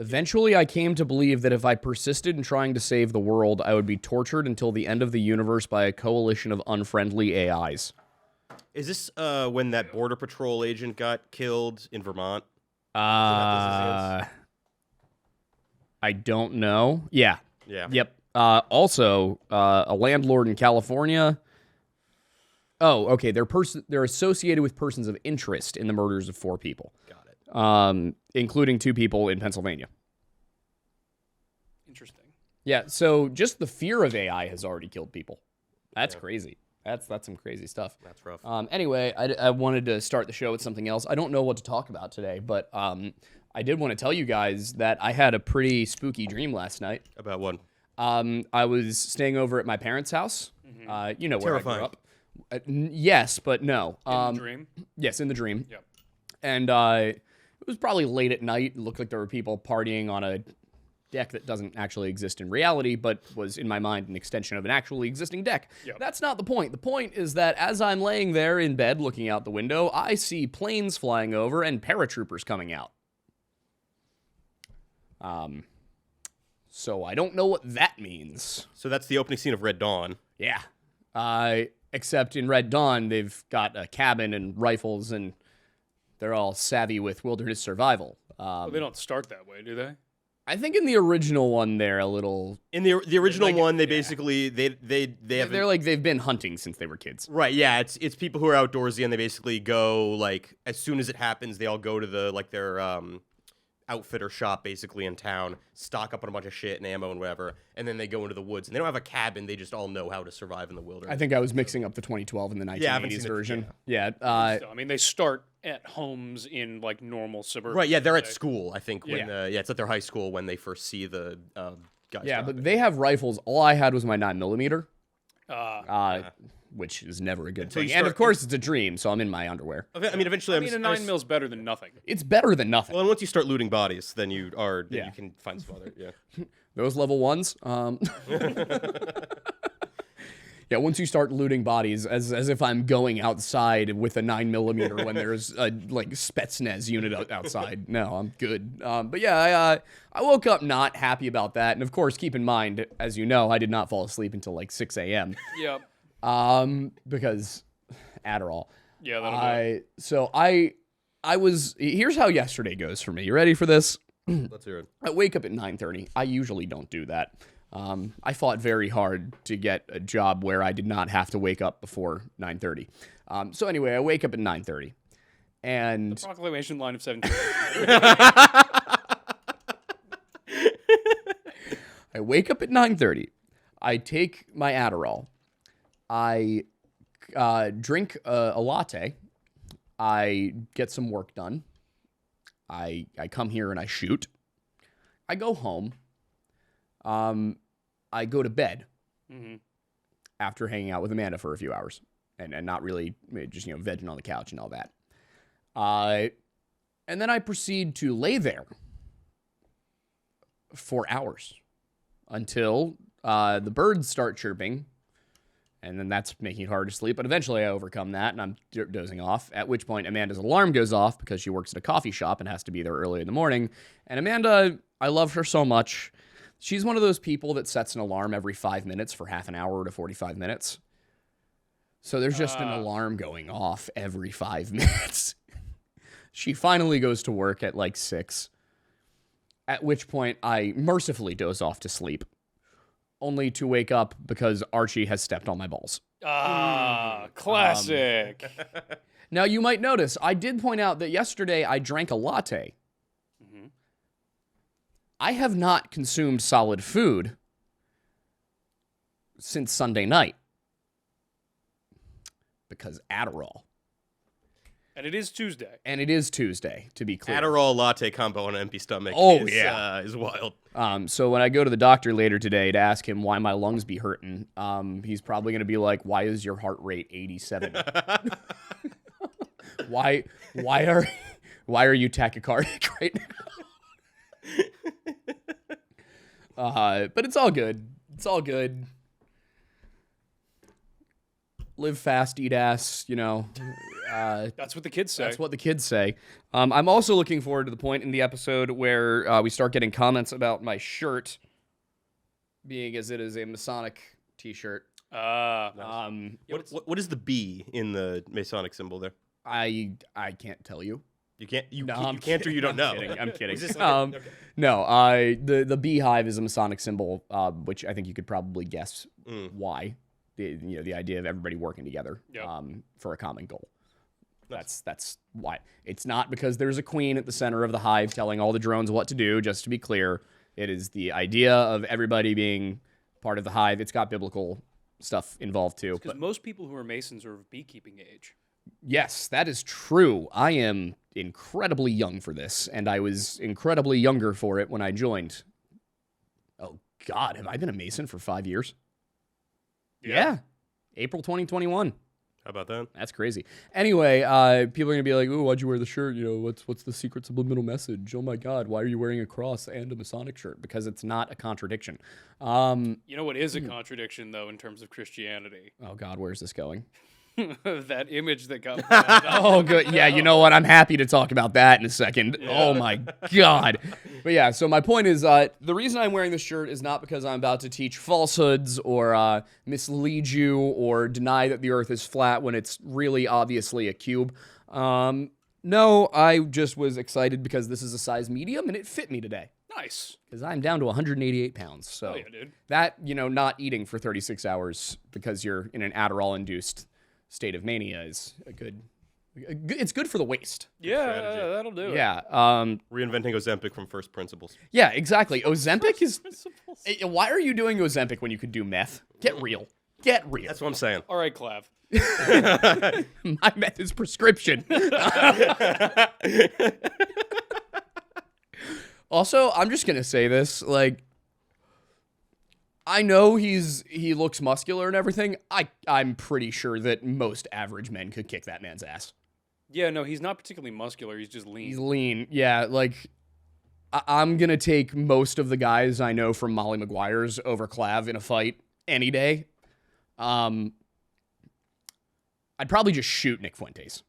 Eventually, I came to believe that if I persisted in trying to save the world, I would be tortured until the end of the universe by a coalition of unfriendly AIs. Is this when that Border Patrol agent got killed in Vermont? I don't know. Yeah. Yeah. Yep. Also, a landlord in California. Oh, okay. They're associated with persons of interest in the murders of 4 people. Got it. Including 2 people in Pennsylvania. Interesting. Yeah, so just the fear of AI has already killed people. That's crazy. That's some crazy stuff. That's rough. Anyway, I wanted to start the show with something else. I don't know what to talk about today, but I did want to tell you guys that I had a pretty spooky dream last night. About what? I was staying over at my parents' house. You know where Terrifying. I grew up. Yes, but no. In the dream? Yes, in the dream. Yep. And it was probably late at night. It looked like there were people partying on a deck that doesn't actually exist in reality, but was, in my mind, an extension of an actually existing deck. Yep. That's not the point. The point is that as I'm laying there in bed looking out the window, I see planes flying over and paratroopers coming out. So I don't know what that means. So that's the opening scene of Red Dawn. Yeah. Except in Red Dawn, they've got a cabin and rifles, and they're all savvy with wilderness survival. Well, they don't start that way, do they? I think in the original one, they're a little... In the original Like, one, they yeah. basically they have They're like they've been hunting since they were kids. right. Yeah, it's people who are outdoorsy and they basically go like as soon as it happens, they all go to the like their outfitter shop basically in town, stock up on a bunch of shit and ammo and whatever, and then they go into the woods. And they don't have a cabin; they just all know how to survive in the wilderness. I think I was mixing up the 2012 and the 1980s Yeah, I haven't seen it, version. yeah. Yeah. So, I mean, they start at homes in like normal suburban. Right, yeah, they're at like- school. I think when it's at their high school when they first see the guys. Yeah, drop but it. they have rifles. All I had was my 9mm, Uh, which is never a good Until you thing. And of start- course, it's a dream, so I'm in my underwear. I mean, eventually, I mean, a 9mm better than nothing. It's better than nothing. Well, and once you start looting bodies, then you Yeah. can find some other. Yeah. Those level ones. Yeah, once you start looting bodies, as if I'm going outside with a 9mm when there's a like Spetsnaz unit outside. No, I'm good. But yeah, I woke up not happy about that, and of course, keep in mind, as you know, I did not fall asleep until like 6 a.m. Yep. Because Adderall. Yeah, that'll do it. So I was. Here's how yesterday goes for me. You ready for this? Let's hear it. I wake up at 9:30. I usually don't do that. I fought very hard to get a job where I did not have to wake up before 9:30. So anyway, I wake up at 9:30, and Proclamation line of 17. I wake up at 9:30. I take my Adderall. I drink a latte. I get some work done. I come here and I shoot. I go home. I go to bed after hanging out with Amanda for a few hours and not really just, vegging on the couch and all that. And then I proceed to lay there for hours until the birds start chirping. And then that's making it hard to sleep. But eventually I overcome that and I'm dozing off, at which point Amanda's alarm goes off because she works at a coffee shop and has to be there early in the morning. And Amanda, I love her so much. She's one of those people that sets an alarm every 5 minutes for half an hour to 45 minutes. So there's just an alarm going off every 5 minutes. She finally goes to work at like 6, at which point I mercifully doze off to sleep, only to wake up because Archie has stepped on my balls. Classic. Now, you might notice, I did point out that yesterday I drank a latte. I have not consumed solid food since Sunday night. Because Adderall. And it is Tuesday. And it is Tuesday, to be clear. Adderall latte combo on an empty stomach. Is wild. So when I go to the doctor later today to ask him why my lungs be hurting, he's probably going to be like, "Why is your heart rate 87? Why are you tachycardic right now?" But it's all good. It's all good. Live fast, eat ass, That's what the kids say. That's what the kids say. I'm also looking forward to the point in the episode where we start getting comments about my shirt, being as it is a Masonic t-shirt. What is the B in the Masonic symbol there? I can't tell you. You can't. You No, can't or you don't know. I'm kidding. Is this okay? No, the beehive is a Masonic symbol, which I think you could probably guess why. The idea of everybody working together for a common goal. That's why. It's not because there's a queen at the center of the hive telling all the drones what to do. Just to be clear, it is the idea of everybody being part of the hive. It's got biblical stuff involved too. Because most people who are Masons are of beekeeping age. Yes, that is true. I am incredibly young for this, and I was incredibly younger for it when I joined. Oh, God, have I been a Mason for 5 years? Yeah. April 2021. How about that? That's crazy. Anyway, people are going to be like, ooh, why'd you wear the shirt? What's the secret subliminal message? Oh, my God, why are you wearing a cross and a Masonic shirt? Because it's not a contradiction. You know what is a contradiction, though, in terms of Christianity? Oh, God, where's this going? That image that got Oh, good. Yeah, you know what? I'm happy to talk about that in a second. Yeah. Oh, my God. But yeah, so my point is the reason I'm wearing this shirt is not because I'm about to teach falsehoods or mislead you or deny that the earth is flat when it's really obviously a cube. No, I just was excited because this is a size medium and it fit me today. Nice. Because I'm down to 188 pounds. So yeah, dude. That, not eating for 36 hours because you're in an Adderall-induced state of mania is it's good for the waist. Yeah, that'll do it. Yeah. Reinventing Ozempic from first principles. Yeah, exactly. Ozempic is... Why are you doing Ozempic when you could do meth? Get real. Get real. That's what I'm saying. All right, Clav. My meth is prescription. Also, I'm just going to say this, I know he looks muscular and everything. I'm pretty sure that most average men could kick that man's ass. Yeah, no, he's not particularly muscular. He's just lean. He's lean. Yeah, I'm going to take most of the guys I know from Molly Maguire's over Clav in a fight any day. I'd probably just shoot Nick Fuentes.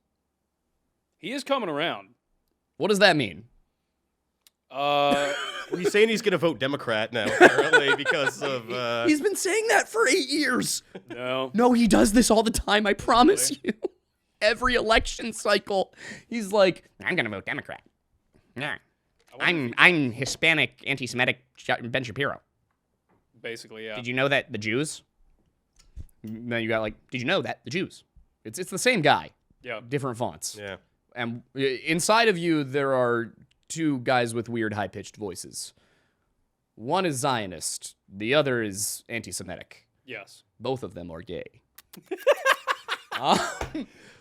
He is coming around. What does that mean? Well, he's saying he's going to vote Democrat now, apparently, because of... He's been saying that for 8 years. No, he does this all the time, I promise you. Every election cycle, he's like, I'm going to vote Democrat. Yeah. I'm Hispanic, anti-Semitic Ben Shapiro. Basically, yeah. Did you know that the Jews? Then you got did you know that the Jews? It's the same guy. Yeah. Different fonts. Yeah. And inside of you, there are two guys with weird high-pitched voices. One is Zionist. The other is anti-Semitic. Yes. Both of them are gay.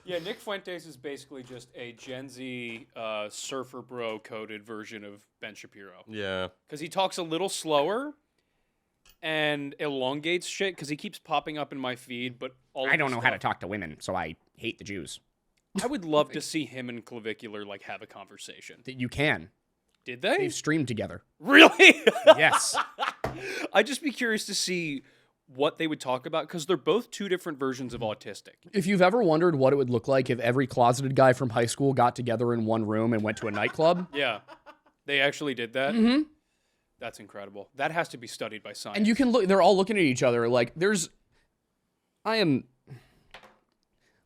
Yeah, Nick Fuentes is basically just a Gen Z surfer bro coded version of Ben Shapiro. Yeah. Because he talks a little slower and elongates shit because he keeps popping up in my feed, but I don't know how to talk to women, so I hate the Jews. I would love to see him and Clavicular have a conversation. You can. Did they? They've streamed together. Really? Yes. I'd just be curious to see what they would talk about because they're both two different versions of autistic. If you've ever wondered what it would look like if every closeted guy from high school got together in one room and went to a nightclub. Yeah. They actually did that? Mm-hmm. That's incredible. That has to be studied by science. And you can look, they're all looking at each other I am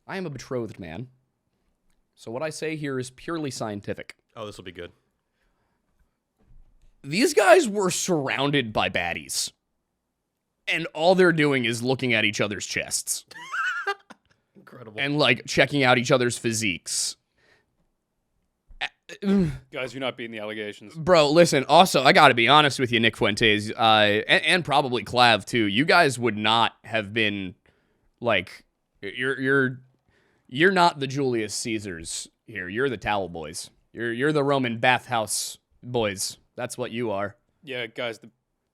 a betrothed man. So what I say here is purely scientific. Oh, this will be good. These guys were surrounded by baddies. And all they're doing is looking at each other's chests. Incredible. And checking out each other's physiques. Guys, you're not beating the allegations. Bro, listen, also, I gotta be honest with you, Nick Fuentes, and probably Clav too. You guys would not have been you're not the Julius Caesars here. You're the towel boys. You're the Roman bathhouse boys. That's what you are. Yeah, guys,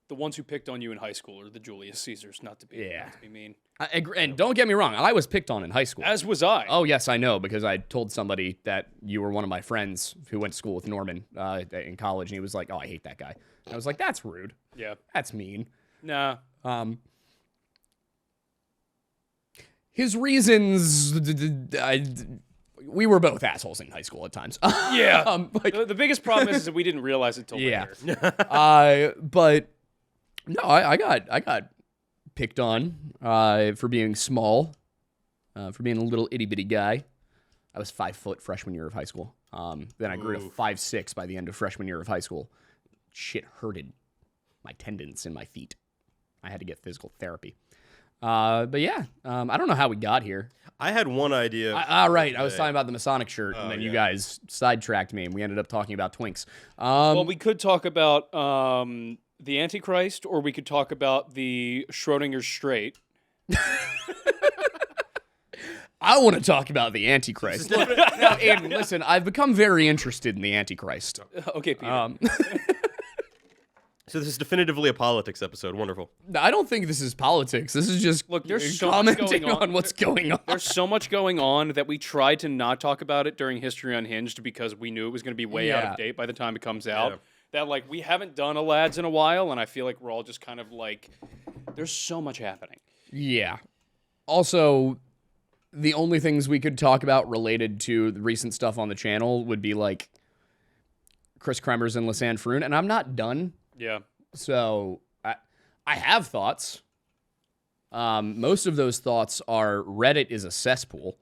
the ones who picked on you in high school are the Julius Caesars, not to be mean. I agree, and don't get me wrong, I was picked on in high school. As was I. Oh, yes, I know, because I told somebody that you were one of my friends who went to school with Norman in college, and he was like, oh, I hate that guy. And I was like, that's rude. Yeah. That's mean. Nah. His reasons, we were both assholes in high school at times. Yeah. Like, The biggest problem is that we didn't realize it till yeah. later. But no, I got picked on for being small, for being a little itty bitty guy. I was 5 foot freshman year of high school. Then I grew to 5'6" by the end of freshman year of high school. Shit hurted my tendons in my feet. I had to get physical therapy. But yeah, I don't know how we got here. I had one idea. Right. I was talking about the Masonic shirt, and then you guys sidetracked me, and we ended up talking about twinks. Well, we could talk about the Antichrist, or we could talk about the Schrodinger's straight. I want to talk about the Antichrist. Now, Aiden, listen, I've become very interested in the Antichrist. Okay, Peter. So this is definitively a politics episode. Wonderful. I don't think this is politics. This is just Look, there's so much commenting going on. what's going on. There's so much going on that we tried to not talk about it during History Unhinged because we knew it was going to be way out of date by the time it comes out. Yeah. That, like, we haven't done a Lads in a while, and I feel like we're all just kind of like, there's so much happening. Yeah. Also, the only things we could talk about related to the recent stuff on the channel would be like Kris Kremers and Lisanne Froon, and I'm not done. Yeah. So I have thoughts. Most of those thoughts are Reddit is a cesspool.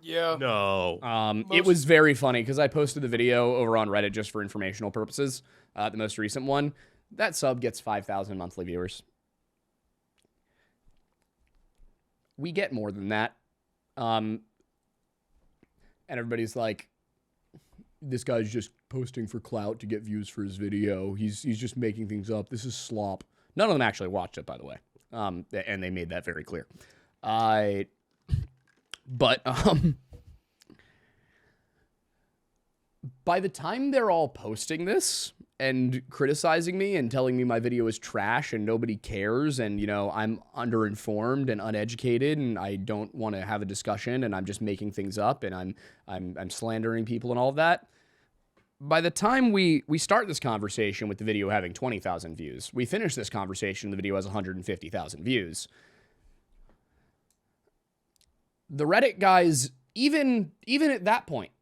Yeah. No. It was very funny because I posted the video over on Reddit just for informational purposes. The most recent one. That sub gets 5,000 monthly viewers. We get more than that. And everybody's like, this guy's just posting for clout to get views for his video. He's just making things up. This is slop. None of them actually watched it, by the way. And they made that very clear. But by the time they're all posting this and criticizing me and telling me my video is trash and nobody cares and, you know, I'm underinformed and uneducated and I don't want to have a discussion and I'm just making things up and I'm slandering people and all of that. By the time we start this conversation with the video having 20,000 views, we finish this conversation, the video has 150,000 views. The Reddit guys, even at that point,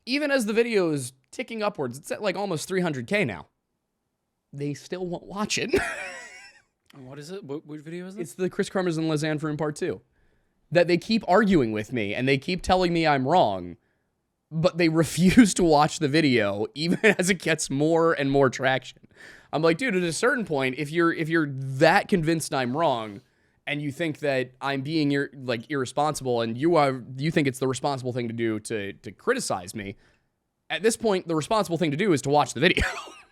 even as the video is ticking upwards, it's at like almost 300K now. They still won't watch it. What is it? What video is this? It's the Kris Kremers and Lisanne Froon Part 2. That they keep arguing with me and they keep telling me I'm wrong, but they refuse to watch the video even as it gets more and more traction. I'm like, dude, at a certain point, if you're that convinced I'm wrong and you think that I'm being irresponsible and you think it's the responsible thing to do to criticize me, at this point, the responsible thing to do is to watch the video.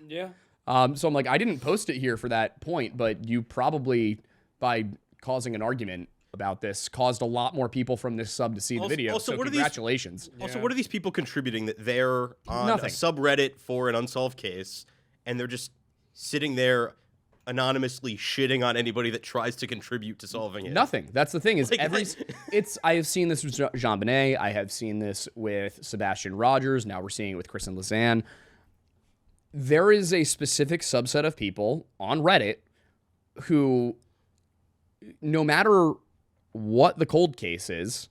Yeah. So I'm like, I didn't post it here for that point, but you probably, by causing an argument about this, caused a lot more people from this sub to see the video. Also, so what congratulations. Also, what are these people contributing that they're on Nothing. a subreddit for an unsolved case and they're just sitting there anonymously shitting on anybody that tries to contribute to solving it? Nothing. That's the thing is Like, I have seen this with Jean-Benet. I have seen this with Sebastian Rogers. Now we're seeing it with Kris and Lisanne. There is a specific subset of people on Reddit who, no matter what the cold case is,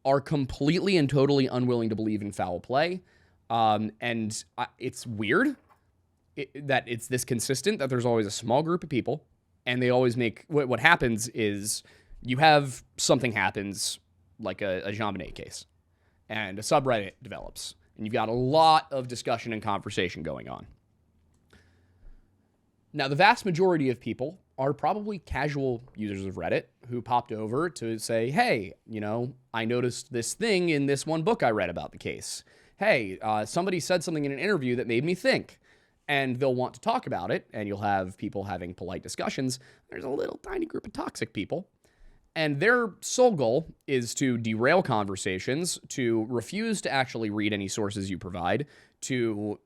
are completely and totally unwilling to believe in foul play. And it's weird that it's this consistent, that there's always a small group of people, and they always make... What happens is you have something happens, like a Jean-Benet case, and a subreddit develops, and you've got a lot of discussion and conversation going on. Now, the vast majority of people are probably casual users of Reddit who popped over to say, hey, you know, I noticed this thing in this one book I read about the case. Hey, somebody said something in an interview that made me think. And they'll want to talk about it, and you'll have people having polite discussions. There's a little tiny group of toxic people. And their sole goal is to derail conversations, to refuse to actually read any sources you provide, to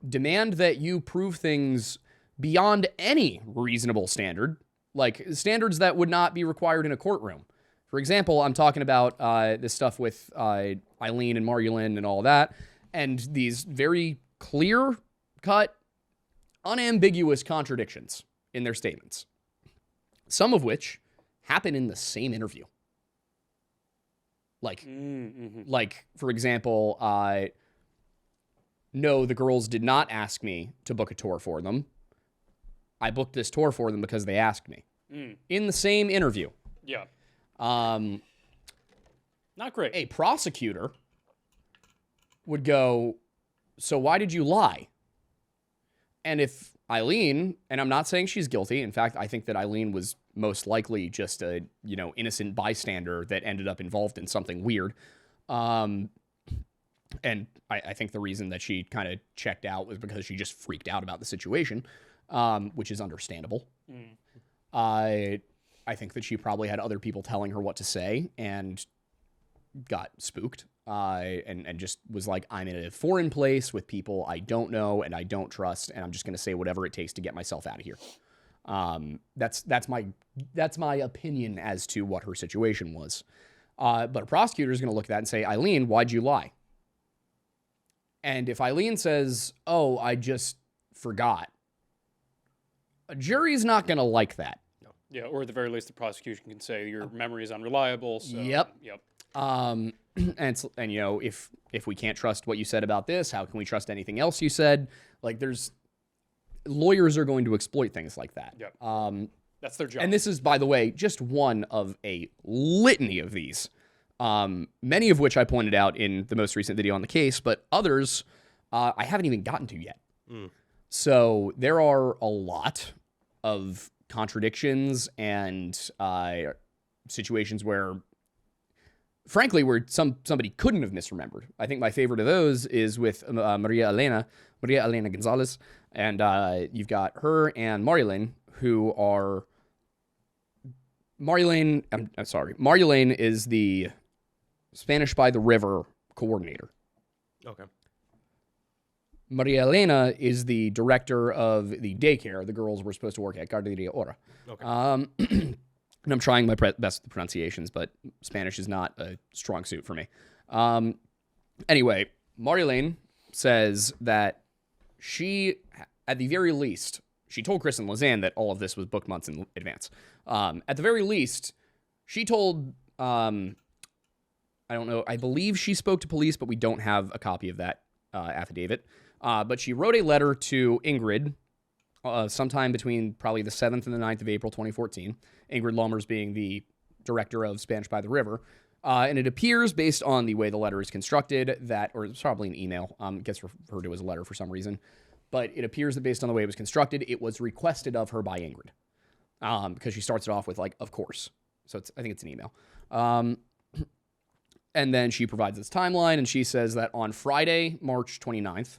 demand that you prove things beyond any reasonable standard, like standards that would not be required in a courtroom. For example, I'm talking about this stuff with Eileen and Marulin and all that, and these very clear-cut, unambiguous contradictions in their statements, some of which happen in the same interview. Like, Mm-hmm. like for example, no, the girls did not ask me to book a tour for them. I booked this tour for them because they asked me. In the same interview. Yeah. Not great. A prosecutor would go, so why did you lie? And if Eileen, and I'm not saying she's guilty. In fact, I think that Eileen was most likely just a, innocent bystander that ended up involved in something weird. And I think the reason that she kind of checked out was because she just freaked out about the situation, which is understandable. I think that she probably had other people telling her what to say and got spooked. And just was like, I'm in a foreign place with people I don't know and I don't trust, and I'm just going to say whatever it takes to get myself out of here. That's my opinion as to what her situation was. But a prosecutor is going to look at that and say, Eileen, why'd you lie? And if Eileen says, oh, I just forgot, a jury's not going to like that. Yeah, or at the very least, the prosecution can say your memory is unreliable. So, Yep. Yep. And if we can't trust what you said about this, how can we trust anything else you said? Like, lawyers are going to exploit things like that. Yep. That's their job. And this is, by the way, just one of a litany of these, many of which I pointed out in the most recent video on the case, but others I haven't even gotten to yet. So there are a lot of contradictions and situations where, frankly, where somebody couldn't have misremembered. I think my favorite of those is with Maria Elena Gonzalez, and you've got her and Marilyn, who are Marilyn is the Spanish by the River coordinator. Okay. Maria Elena is the director of the daycare the girls were supposed to work at, Guarderia Ora. Okay. And I'm trying my best with the pronunciations, but Spanish is not a strong suit for me. Anyway, Marilyn says that she, at the very least, she told Kris and Lisanne that all of this was booked months in advance. At the very least, she told, I don't know, I believe she spoke to police, but we don't have a copy of that affidavit. But she wrote a letter to Ingrid sometime between probably the 7th and the 9th of April 2014. Ingrid Lommers being the director of Spanish by the River. And it appears, based on the way the letter is constructed, that, or it's probably an email, gets referred to as a letter for some reason, but it appears that based on the way it was constructed, it was requested of her by Ingrid. Because she starts it off with, like, of course. So I think it's an email. And then she provides this timeline, and she says that on Friday, March 29th,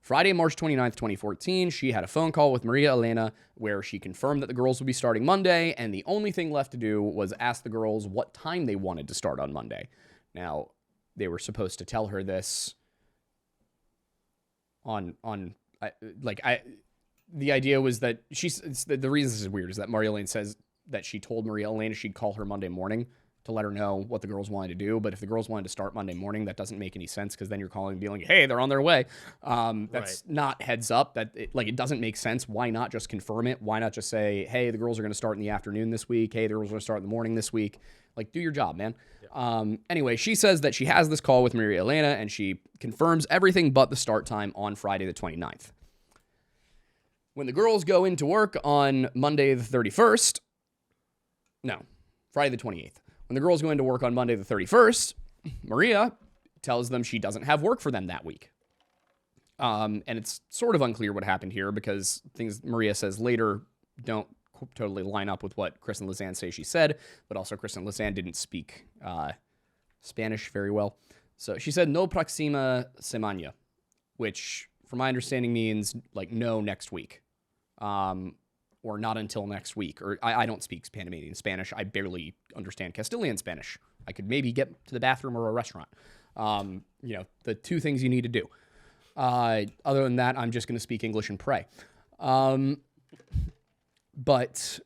Friday, March 29th, 2014, she had a phone call with Maria Elena where she confirmed that the girls would be starting Monday, and the only thing left to do was ask the girls what time they wanted to start on Monday. Now, they were supposed to tell her this the idea was that the reason this is weird is that Maria Elena says that she told Maria Elena she'd call her Monday morning to let her know what the girls wanted to do. But if the girls wanted to start Monday morning, that doesn't make any sense, because then you're calling and being like, hey, they're on their way. That's not heads up. It doesn't make sense. Why not just confirm it? Why not just say, hey, the girls are going to start in the afternoon this week. Hey, the girls are going to start in the morning this week. Like, do your job, man. Yeah. Anyway, she says that she has this call with Maria Elena, and she confirms everything but the start time on Friday the 29th. When the girls go into work on Monday the 31st, no, Friday the 28th. When the girls go into work on Monday the 31st, Maria tells them she doesn't have work for them that week. And it's sort of unclear what happened here, because things Maria says later don't totally line up with what Kris and Lisanne say she said, but also Kris and Lisanne didn't speak Spanish very well. So she said no próxima semana, which from my understanding means like no next week. Or not until next week. Or I don't speak Panamanian Spanish. I barely understand Castilian Spanish. I could maybe get to the bathroom or a restaurant. The two things you need to do. Other than that, I'm just going to speak English and pray. But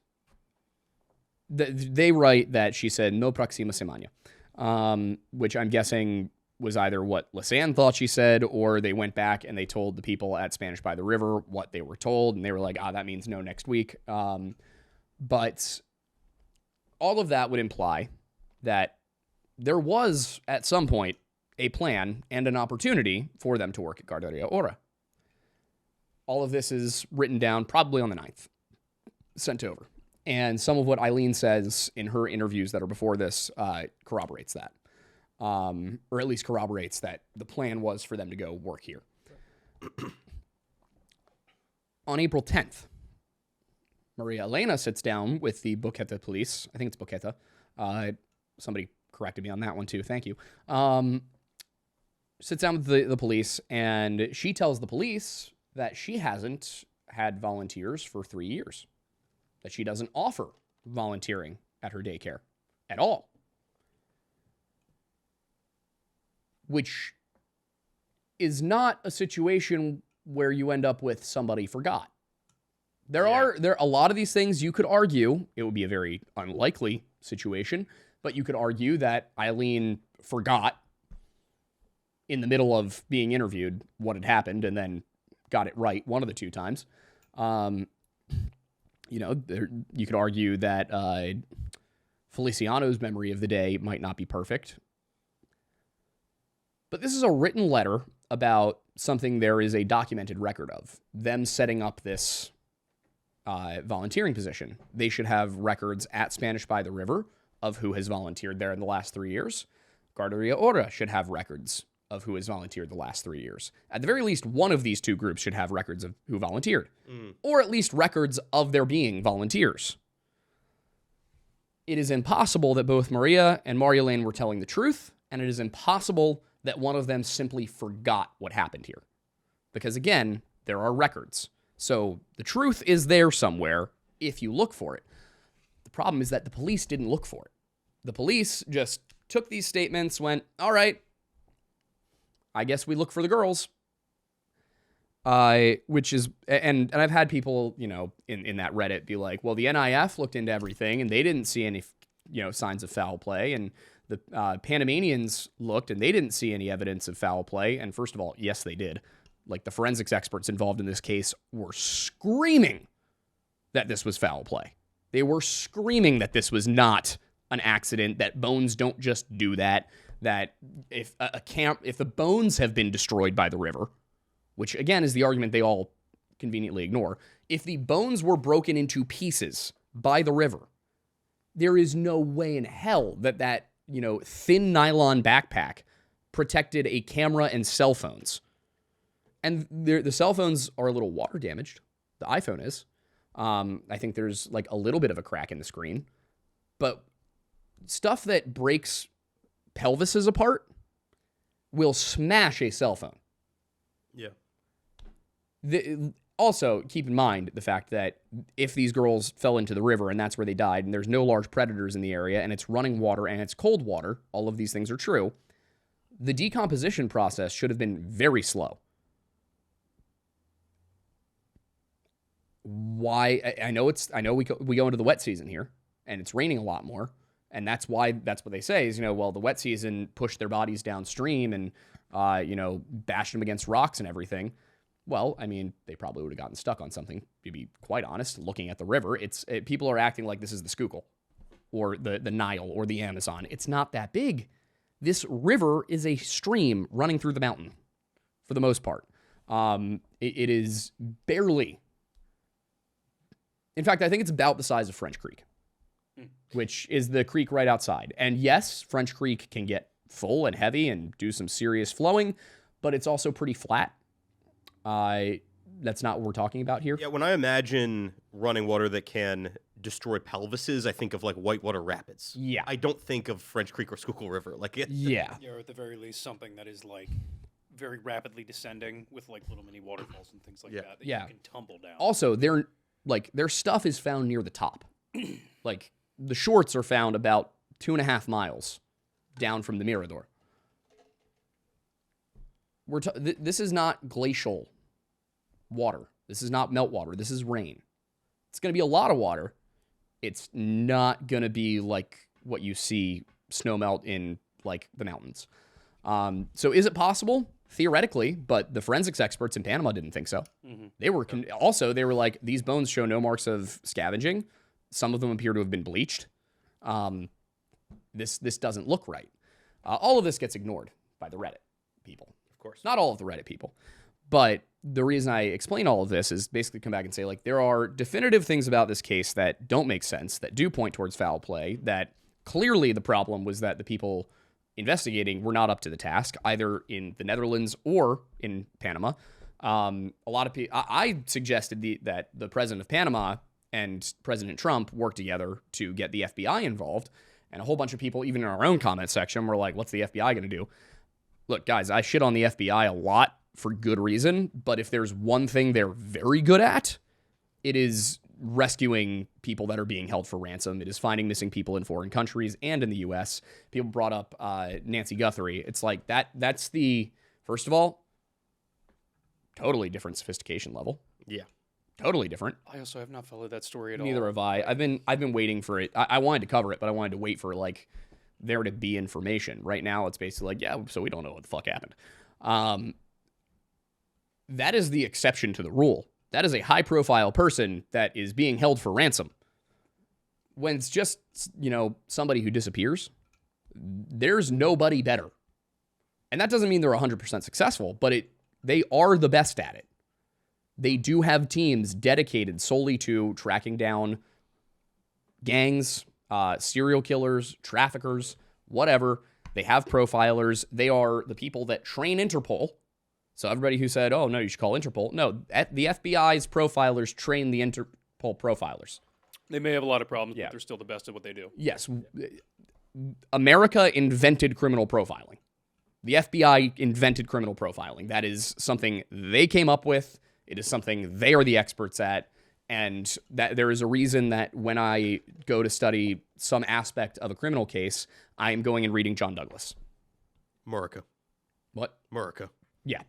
they write that she said no próxima semana, which I'm guessing was either what Lisanne thought she said, or they went back and they told the people at Spanish by the River what they were told, and they were like, that means no next week. But all of that would imply that there was, at some point, a plan and an opportunity for them to work at Guarderia Ora. All of this is written down probably on the 9th, sent over. And some of what Eileen says in her interviews that are before this corroborates that. Or at least corroborates that the plan was for them to go work here. On April 10th, Maria Elena sits down with the Boqueta police. I think it's Boqueta. Somebody corrected me on that one too. Thank you. Sits down with the police, and she tells the police that she hasn't had volunteers for 3 years, that she doesn't offer volunteering at her daycare at all, which is not a situation where you end up with somebody forgot. There are a lot of these things you could argue. It would be a very unlikely situation, but you could argue that Eileen forgot in the middle of being interviewed what had happened and then got it right one of the 2 times. You could argue that Feliciano's memory of the day might not be perfect. But this is a written letter about something there is a documented record of. Them setting up this volunteering position. They should have records at Spanish by the River of who has volunteered there in the last 3 years. Guarderia Ora should have records of who has volunteered the last 3 years. At the very least, one of these 2 groups should have records of who volunteered. Or at least records of there being volunteers. It is impossible that both Maria and Maria-Lane were telling the truth, and it is impossible that one of them simply forgot what happened here. Because again, there are records. So the truth is there somewhere if you look for it. The problem is that the police didn't look for it. The police just took these statements, went, all right, I guess we look for the girls. Which is, and I've had people, in that Reddit be like, well, the NIF looked into everything and they didn't see any, signs of foul play. And the Panamanians looked and they didn't see any evidence of foul play. And first of all, yes, they did. Like, the forensics experts involved in this case were screaming that this was foul play. They were screaming that this was not an accident, that bones don't just do that, that if if the bones have been destroyed by the river, which again is the argument they all conveniently ignore, if the bones were broken into pieces by the river, there is no way in hell that thin nylon backpack protected a camera and cell phones. And the cell phones are a little water damaged. The iPhone is. I think there's like a little bit of a crack in the screen. But stuff that breaks pelvises apart will smash a cell phone. Yeah. Also, keep in mind the fact that if these girls fell into the river and that's where they died, and there's no large predators in the area, and it's running water and it's cold water, all of these things are true, the decomposition process should have been very slow. Why? I know we go into the wet season here, and it's raining a lot more, and that's what they say is, the wet season pushed their bodies downstream and, bashed them against rocks and everything. Well, I mean, they probably would have gotten stuck on something, to be quite honest, looking at the river. People are acting like this is the Schuylkill or the Nile or the Amazon. It's not that big. This river is a stream running through the mountain for the most part. It is barely... In fact, I think it's about the size of French Creek, which is the creek right outside. And yes, French Creek can get full and heavy and do some serious flowing, but it's also pretty flat. That's not what we're talking about here. Yeah, when I imagine running water that can destroy pelvises, I think of like whitewater rapids. Yeah. I don't think of French Creek or Schuylkill River. Yeah, or at the very least, something that is like very rapidly descending with like little mini waterfalls and things like that you can tumble down. Also, their stuff is found near the top. Like, the shorts are found about 2.5 miles down from the Mirador. This is not glacial water. This is not meltwater. This is rain. It's going to be a lot of water. It's not going to be like what you see snow melt in, like, the mountains. So is it possible? Theoretically, but the forensics experts in Panama didn't think so. Mm-hmm. They were like, these bones show no marks of scavenging. Some of them appear to have been bleached. This doesn't look right. All of this gets ignored by the Reddit people. Of course. Not all of the Reddit people. But the reason I explain all of this is basically come back and say, like, there are definitive things about this case that don't make sense, that do point towards foul play, that clearly the problem was that the people investigating were not up to the task, either in the Netherlands or in Panama. A lot of people, I suggested that the president of Panama and President Trump work together to get the FBI involved. And a whole bunch of people, even in our own comment section, were like, what's the FBI going to do? Look, guys, I shit on the FBI a lot for good reason, but if there's one thing they're very good at, it is rescuing people that are being held for ransom. It is finding missing people in foreign countries and in the U.S. People brought up Nancy Guthrie. It's like that's the, first of all, totally different sophistication level. Yeah. Totally different. I also have not followed that story at all. Neither have I. I've been waiting for it. I wanted to cover it, but I wanted to wait for like there to be information. Right now, it's basically like, yeah, so we don't know what the fuck happened. That is the exception to the rule. That is a high-profile person that is being held for ransom. When it's just, somebody who disappears, there's nobody better. And that doesn't mean they're 100% successful, but they are the best at it. They do have teams dedicated solely to tracking down gangs, serial killers, traffickers, whatever. They have profilers. They are the people that train Interpol. So everybody who said, oh, no, you should call Interpol. No, the FBI's profilers train the Interpol profilers. They may have a lot of problems, but they're still the best at what they do. Yes. America invented criminal profiling. The FBI invented criminal profiling. That is something they came up with. It is something they are the experts at. And that there is a reason that when I go to study some aspect of a criminal case, I am going and reading John Douglas. Murica. What? Murica. Yeah.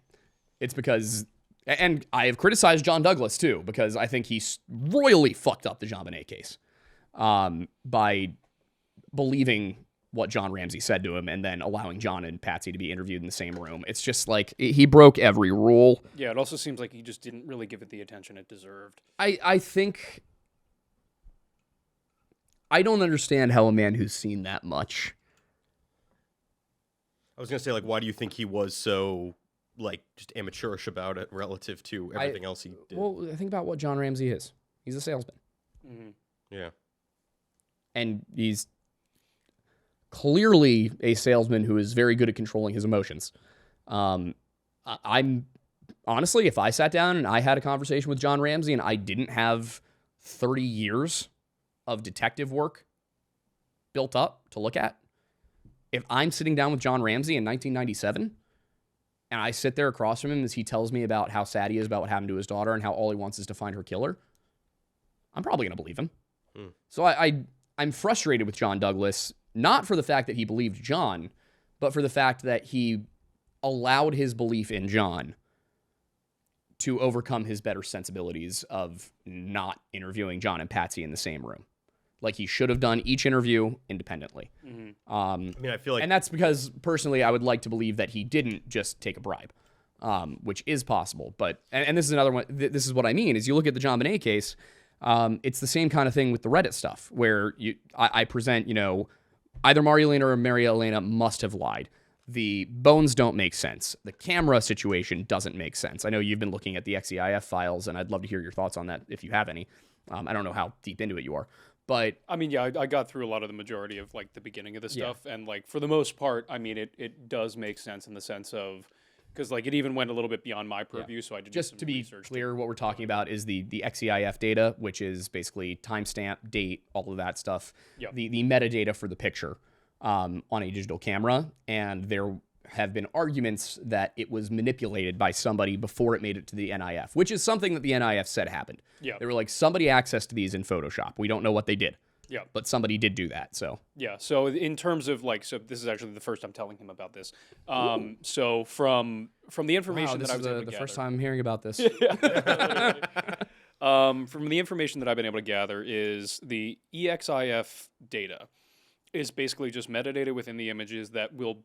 It's because, and I have criticized John Douglas too, because I think he's royally fucked up the JonBenet case by believing what John Ramsey said to him and then allowing John and Patsy to be interviewed in the same room. It's just like, he broke every rule. Yeah, it also seems like he just didn't really give it the attention it deserved. I think, I don't understand how a man who's seen that much. I was going to say, like, why do you think he was so, like, just amateurish about it relative to everything else he did? Well, think about what John Ramsey is. He's a salesman. Mm-hmm. Yeah. And he's clearly a salesman who is very good at controlling his emotions. I'm honestly, if I sat down and I had a conversation with John Ramsey and I didn't have 30 years of detective work built up to look at, if I'm sitting down with John Ramsey in 1997 and I sit there across from him as he tells me about how sad he is about what happened to his daughter and how all he wants is to find her killer, I'm probably going to believe him. So I'm frustrated with John Douglas, not for the fact that he believed John, but for the fact that he allowed his belief in John to overcome his better sensibilities of not interviewing John and Patsy in the same room. Like he should have done each interview independently. Mm-hmm. I mean, I feel like... And that's because, personally, I would like to believe that he didn't just take a bribe, which is possible. But and this is another one. This is what I mean, is you look at the JonBenet case, it's the same kind of thing with the Reddit stuff, where I present, either Maria or Maria Elena must have lied. The bones don't make sense. The camera situation doesn't make sense. I know you've been looking at the XEIF files, and I'd love to hear your thoughts on that if you have any. I don't know how deep into it you are. But I mean, yeah, I got through a lot of the majority of like the beginning of the stuff, and like for the most part, I mean, it does make sense in the sense of because like it even went a little bit beyond my purview, so I did just some to be research clear, what we're talking about is the XEIF data, which is basically timestamp, date, all of that stuff. Yep. The metadata for the picture on a digital camera, and there have been arguments that it was manipulated by somebody before it made it to the NIF, which is something that the NIF said happened. Yeah. They were like, somebody accessed these in Photoshop. We don't know what they did. Yeah. But somebody did do that, so. Yeah, so in terms of like, so this is actually the first I'm telling him about this. So from the information that I was able to gather. The first time I'm hearing about this. From the information that I've been able to gather is the EXIF data is basically just metadata within the images that will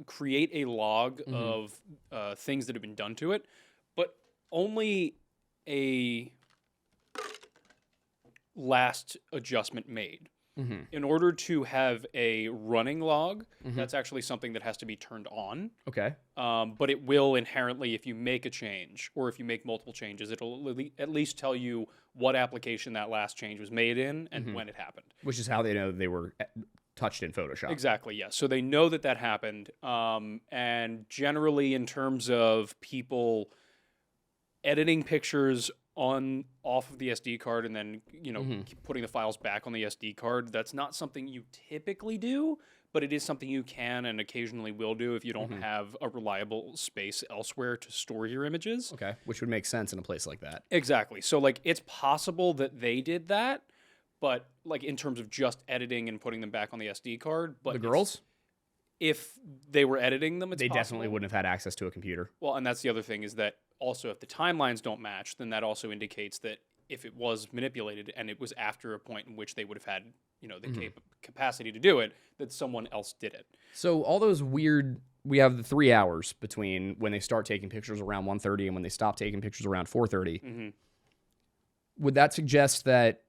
create a log of things that have been done to it, but only a last adjustment made. In order to have a running log, that's actually something that has to be turned on. Okay. But it will inherently, if you make a change or if you make multiple changes, it'll at least tell you what application that last change was made in and when it happened. Which is how they know they were touched in Photoshop. Exactly, yes. So they know that that happened. And generally, in terms of people editing pictures off of the SD card and then, putting the files back on the SD card, that's not something you typically do, but it is something you can and occasionally will do if you don't have a reliable space elsewhere to store your images. Okay, which would make sense in a place like that. Exactly. So, like, it's possible that they did that, but, like, in terms of just editing and putting them back on the SD card. But The girls? if they were editing them, it's They possible. definitely wouldn't have had access to a computer. Well, and that's the other thing is that also if the timelines don't match, then that also indicates that if it was manipulated and it was after a point in which they would have had, the capacity to do it, that someone else did it. So all those weird, we have the 3 hours between when they start taking pictures around 1:30 and when they stop taking pictures around 4:30. Would that suggest that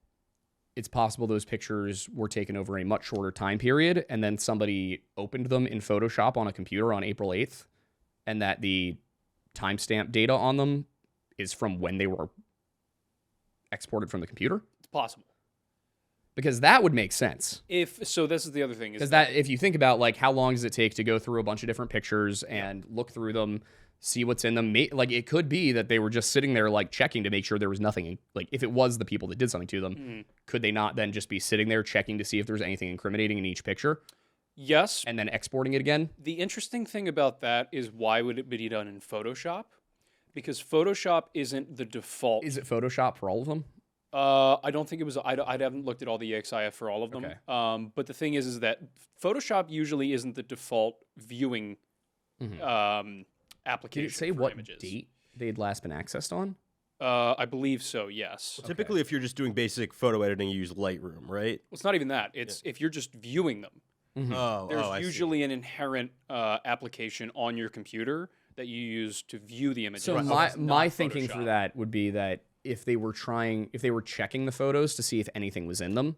it's possible those pictures were taken over a much shorter time period and then somebody opened them in Photoshop on a computer on April 8th and that the timestamp data on them is from when they were exported from the computer? It's possible. Because that would make sense. This is the other thing. Because that, if you think about, like, how long does it take to go through a bunch of different pictures and look through them, see what's in them? Like, it could be that they were just sitting there, like, checking to make sure there was nothing. Like, if it was the people that did something to them, could they not then just be sitting there checking to see if there's anything incriminating in each picture? Yes. And then exporting it again? The interesting thing about that is why would it be done in Photoshop? Because Photoshop isn't the default. Is it Photoshop for all of them? I don't think it was. I haven't looked at all the EXIF for all of them. Okay. But the thing is that Photoshop usually isn't the default viewing application. Did it say for what images. date they'd last been accessed on? I believe so. Yes. Well, typically, if you're just doing basic photo editing, you use Lightroom, right? Well, it's not even that. It's if you're just viewing them. There's I see. usually an inherent application on your computer that you use to view the images. So It's my not thinking Photoshop. for that would be that if they were checking the photos to see if anything was in them,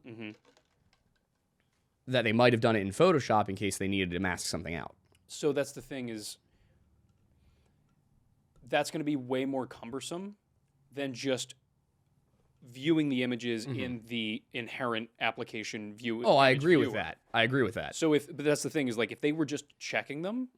that they might have done it in Photoshop in case they needed to mask something out. So that's the thing is that's going to be way more cumbersome than just viewing the images in the inherent application view. Oh, I image agree with viewer. that. I agree with that. So but that's the thing is like if they were just checking them,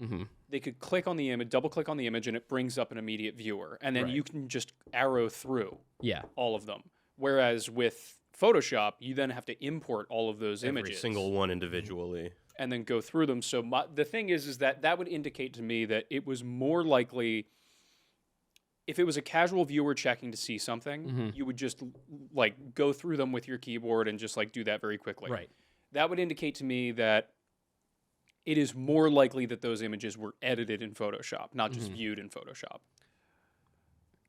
they could click on the image, double click on the image, and it brings up an immediate viewer, and then Right. you can just arrow through Yeah. all of them. Whereas with Photoshop, you then have to import all of those Every images single one individually. and then go through them. So the thing is that would indicate to me that it was more likely. If it was a casual viewer checking to see something, you would just like go through them with your keyboard and just like do that very quickly. Right. That would indicate to me that it is more likely that those images were edited in Photoshop, not just viewed in Photoshop.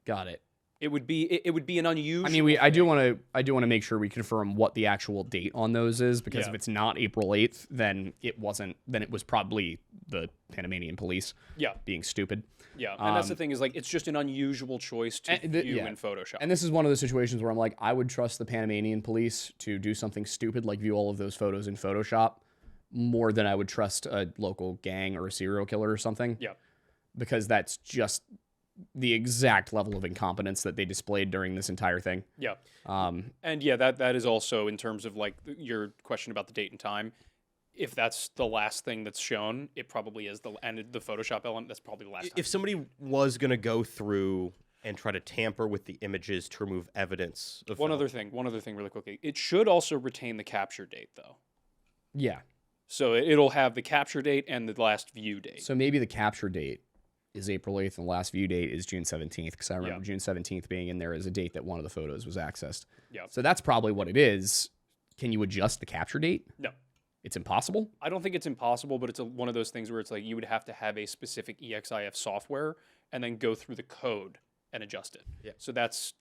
Got it. It would be an unusual. I mean, I do want to make sure we confirm what the actual date on those is, because if it's not April 8th, then it wasn't. Then it was probably the Panamanian Police. Yeah. Being stupid. Yeah, and that's the thing is like it's just an unusual choice to view in Photoshop. And this is one of those situations where I'm like, I would trust the Panamanian Police to do something stupid like view all of those photos in Photoshop more than I would trust a local gang or a serial killer or something. Yeah. Because that's just the exact level of incompetence that they displayed during this entire thing. Yeah. And yeah, that is also in terms of like your question about the date and time. If that's the last thing that's shown, it probably is the Photoshop element. That's probably the last time. If somebody was going to go through and try to tamper with the images to remove evidence of One other thing really quickly. It should also retain the capture date though. Yeah. So it'll have the capture date and the last view date. So maybe the capture date is April 8th and the last view date is June 17th, because I remember June 17th being in there as a date that one of the photos was accessed. Yeah. So that's probably what it is. Can you adjust the capture date? No. It's impossible? I don't think it's impossible, but it's one of those things where it's like you would have to have a specific EXIF software and then go through the code and adjust it. Yeah. So that's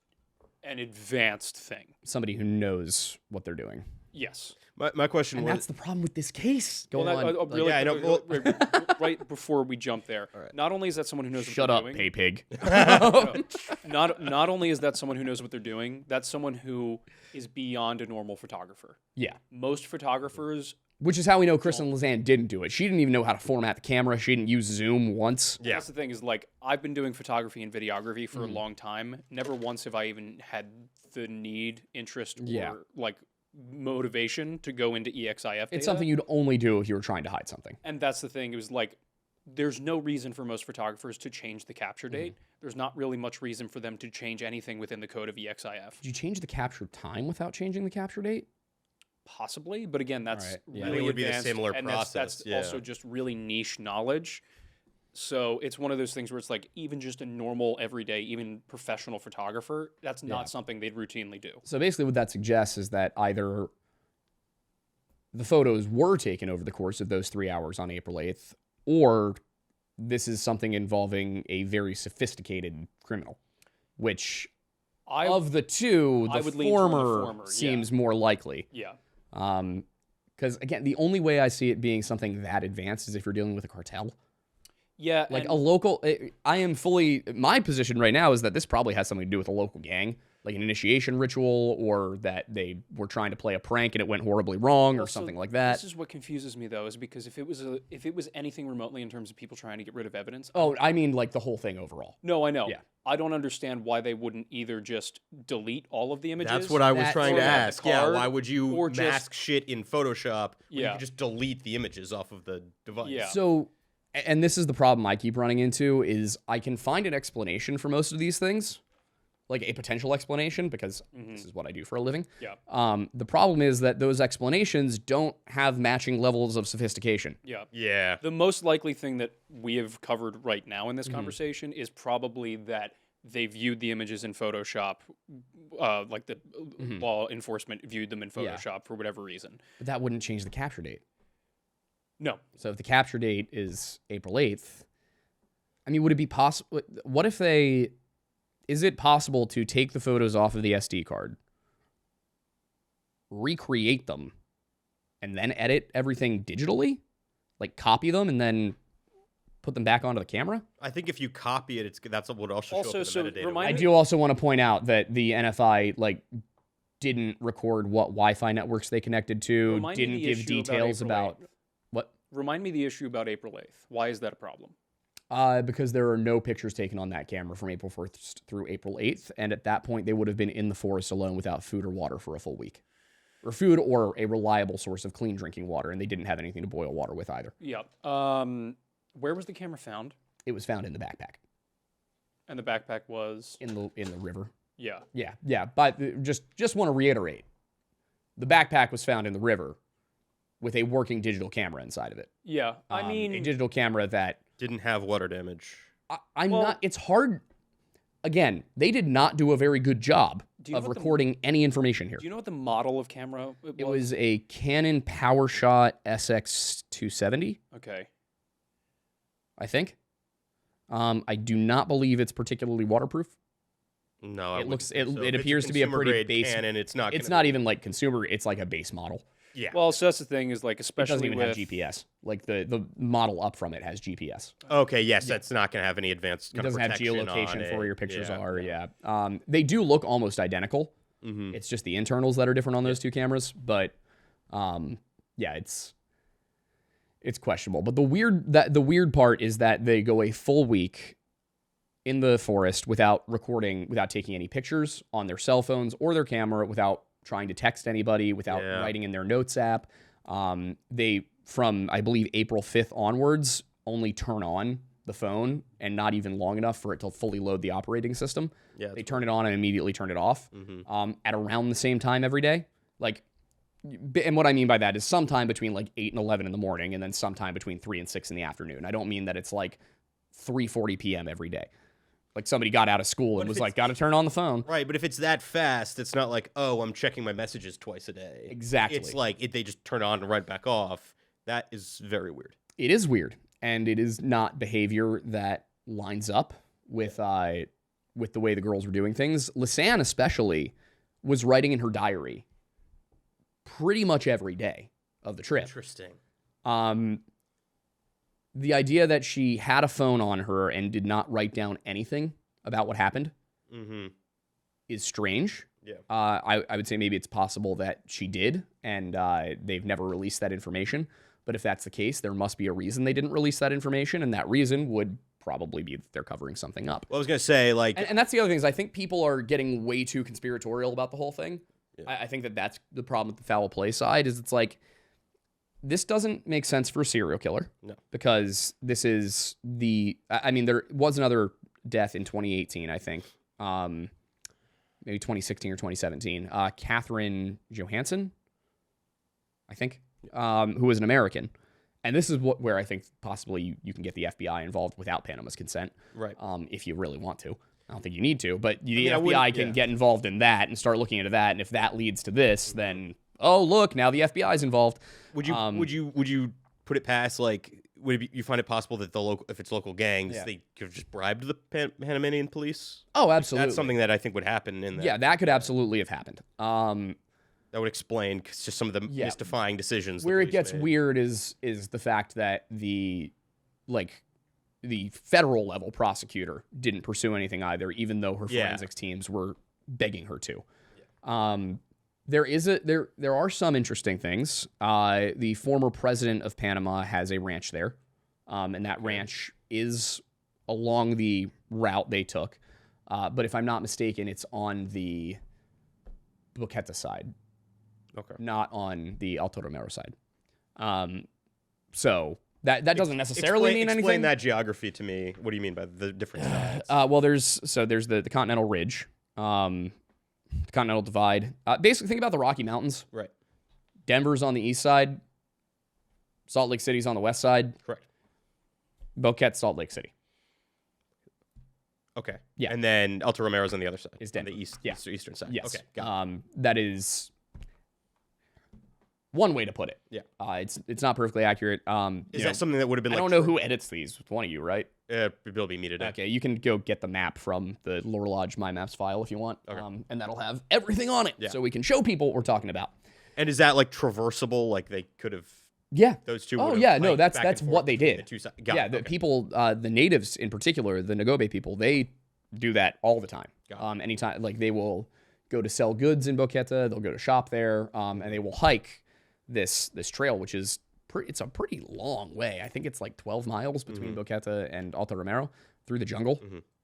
an advanced thing. Somebody who knows what they're doing. Yes. My question And was. that's the problem with this case. Go Well, on. really, yeah, I know, well- right before we jump there, not only is that someone who knows Shut what up, they're pay doing, pig. not only is that someone who knows what they're doing, that's someone who is beyond a normal photographer. Yeah. Most photographers, Which is how we know Kris and Lisanne didn't do it. She didn't even know how to format the camera. She didn't use Zoom once. Yeah. that's the thing is like I've been doing photography and videography for a long time. Never once have I even had the need, interest, Yeah. or like motivation to go into EXIF data. It's something you'd only do if you were trying to hide something. And that's the thing. It was like, there's no reason for most photographers to change the capture Mm-hmm. date. There's not really much reason for them to change anything within the code of EXIF. Did you change the capture time without changing the capture date? Possibly, but again, that's Right, yeah. really It would be a advanced, similar and process, That's yeah. also just really niche knowledge. So it's one of those things where it's like even just a normal, everyday, even professional photographer, that's not something they'd routinely do. So basically what that suggests is that either the photos were taken over the course of those 3 hours on April 8th, or this is something involving a very sophisticated criminal, which of the two, I the would lean toward the former former, yeah. seems more likely. Yeah. Because, again, the only way I see it being something that advanced is if you're dealing with a cartel. Yeah. Like and a local, I am fully, my position right now is that this probably has something to do with a local gang, like an initiation ritual, or that they were trying to play a prank and it went horribly wrong, or Also, something like that. This is what confuses me though, is because if it was anything remotely in terms of people trying to get rid of evidence. Oh, I mean like the whole thing overall. No, I know. Yeah. I don't understand why they wouldn't either just delete all of the images. That's what I was That- trying to or have the ask. Yeah, card, why would you or just- mask shit in Photoshop when you Yeah. could just delete the images off of the device? Yeah. So, and this is the problem I keep running into, is I can find an explanation for most of these things, like a potential explanation, because this is what I do for a living. Yeah. The problem is that those explanations don't have matching levels of sophistication. Yeah. Yeah. The most likely thing that we have covered right now in this conversation is probably that they viewed the images in Photoshop, like the law enforcement viewed them in Yeah. Photoshop for whatever reason. But that wouldn't change the capture date. No. So if the capture date is April 8th, I mean, would it be possible? What if they, is it possible to take the photos off of the SD card, recreate them, and then edit everything digitally? Like copy them and then put them back onto the camera? I think if you copy it, that's what would also show Also, up in so the metadata. remind I me- do also want to point out that the NFI didn't record what Wi-Fi networks they connected to, Remind me didn't the give issue about details April about 8th. what. Remind me the issue about April 8th. Why is that a problem? Because there are no pictures taken on that camera from April 1st through April 8th, and at that point they would have been in the forest alone without food or water for a full week. Or food or a reliable source of clean drinking water, and they didn't have anything to boil water with either. Yeah. Where was the camera found? It was found in the backpack, And the backpack was in the river. yeah. Yeah. But just want to reiterate, the backpack was found in the river with a working digital camera inside of it. Yeah. I a mean, digital camera that Didn't have water damage. I'm Well- not. It's hard. Again, they did not do a very good job Do you know of what the- recording any information here. do you know what the model of camera It was a Canon PowerShot SX270, Okay. I think. I do not believe it's particularly waterproof. No, I It looks- wouldn't think it so. If it's appears to be a pretty consumer-grade basic- Canon, it's not. It's gonna not be- even like consumer. It's like a base model. Yeah. Well, so that's the thing is like, It doesn't especially even with have GPS. Like the model up from it has GPS. Okay. Yes, that's not going to have any advanced. It Kind of doesn't have protection on geolocation for where it. your pictures Yeah. are. Yeah. They do look almost identical. Mhm. It's just the internals that are different on those two cameras. But yeah, it's questionable. But the weird part is that they go a full week in the forest without recording, without taking any pictures on their cell phones or their camera, without trying to text anybody, without Yeah. writing in their notes app. They, from I believe April 5th onwards, only turn on the phone, and not even long enough for it to fully load the operating system. Yeah. They turn it on and immediately turn it off at around the same time every day. Like, and what I mean by that is sometime between like 8 and 11 in the morning, and then sometime between 3 and 6 in the afternoon. I don't mean that it's like 3:40 p.m. every day. Like somebody got out of school and was like, got to turn on the phone. Right, but if it's that fast, it's not like, oh, I'm checking my messages twice a day. Exactly. It's like they just turn on and right back off. That is very weird. It is weird, and it is not behavior that lines up with the way the girls were doing things. Lisanne especially was writing in her diary pretty much every day of the trip. Interesting. The idea that she had a phone on her and did not write down anything about what happened is strange. Yeah. I would say maybe it's possible that she did, and they've never released that information. But if that's the case, there must be a reason they didn't release that information, and that reason would probably be that they're covering something up. Well, I was going to say, like... And that's the other thing is I think people are getting way too conspiratorial about the whole thing. Yeah. I think that's the problem with the foul play side is it's like, this doesn't make sense for a serial killer. No. Because this is I mean, there was another death in 2018, I think. Maybe 2016 or 2017. Catherine Johansson, I think, who was an American. And this is where I think possibly you can get the FBI involved without Panama's consent. Right. If you really want to. I don't think you need to, but the FBI can get involved in that and start looking into that. And if that leads to this, then, oh, look, now the FBI is involved. Would you put it past, like, you find it possible that if it's local gangs, they could have just bribed the Panamanian police? Oh, absolutely. That's something that I think would happen in that. Yeah, that could absolutely have happened. That would explain just some of the mystifying decisions. Where it gets weird is the fact that the federal level prosecutor didn't pursue anything either, even though her forensics teams were begging her to. Yeah. There are some interesting things. The former president of Panama has a ranch there, and that ranch is along the route they took. But if I'm not mistaken, it's on the Boqueta side, not on the Alto Romero side. So that doesn't necessarily mean anything. Explain that geography to me. What do you mean by the different sides? Well, there's the Continental Ridge. The Continental Divide. Basically, think about the Rocky Mountains. Right. Denver's on the east side. Salt Lake City's on the west side. Correct. Boquete, Salt Lake City. Okay. Yeah. And then Alto Romero's on the other side. Is Denver. On the eastern side. Yes. Okay. Got it. That is one way to put it. Yeah. It's not perfectly accurate. Is that something that would have been? I don't know who edits these. It's one of you, right? It'll be me today. Okay, you can go get the map from the Lore Lodge My Maps file if you want, and that'll have everything on it, so we can show people what we're talking about. And is that like traversable? Like they could have? Yeah. Those two. Oh yeah, no, that's what they did. The people, the natives in particular, the Nagobe people, they do that all the time. Anytime, like they will go to sell goods in Boqueta, they'll go to shop there, and they will hike this trail, which is it's a pretty long way. I think it's like 12 miles between Boqueta and Alto Romero through the jungle.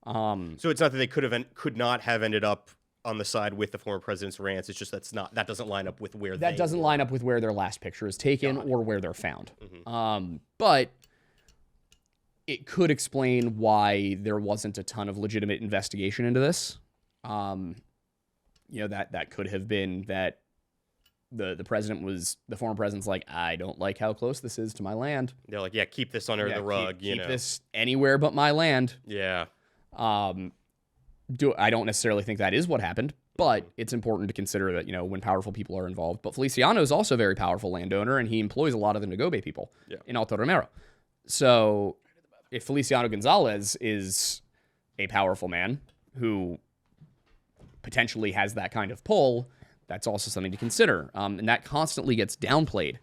So it's not that they could not have ended up on the side with the former president's ranch. It's just that doesn't line up with where that doesn't line up with where their last picture is taken or where they're found. But it could explain why there wasn't a ton of legitimate investigation into this. That could have been that the former president's like, I don't like how close this is to my land. They're like, keep this under the rug. Keep this anywhere but my land. Yeah. I don't necessarily think that is what happened, but it's important to consider that, when powerful people are involved. But Feliciano is also a very powerful landowner, and he employs a lot of the Nagobe people in Alto Romero. So if Feliciano Gonzalez is a powerful man who potentially has that kind of pull, that's also something to consider. And that constantly gets downplayed.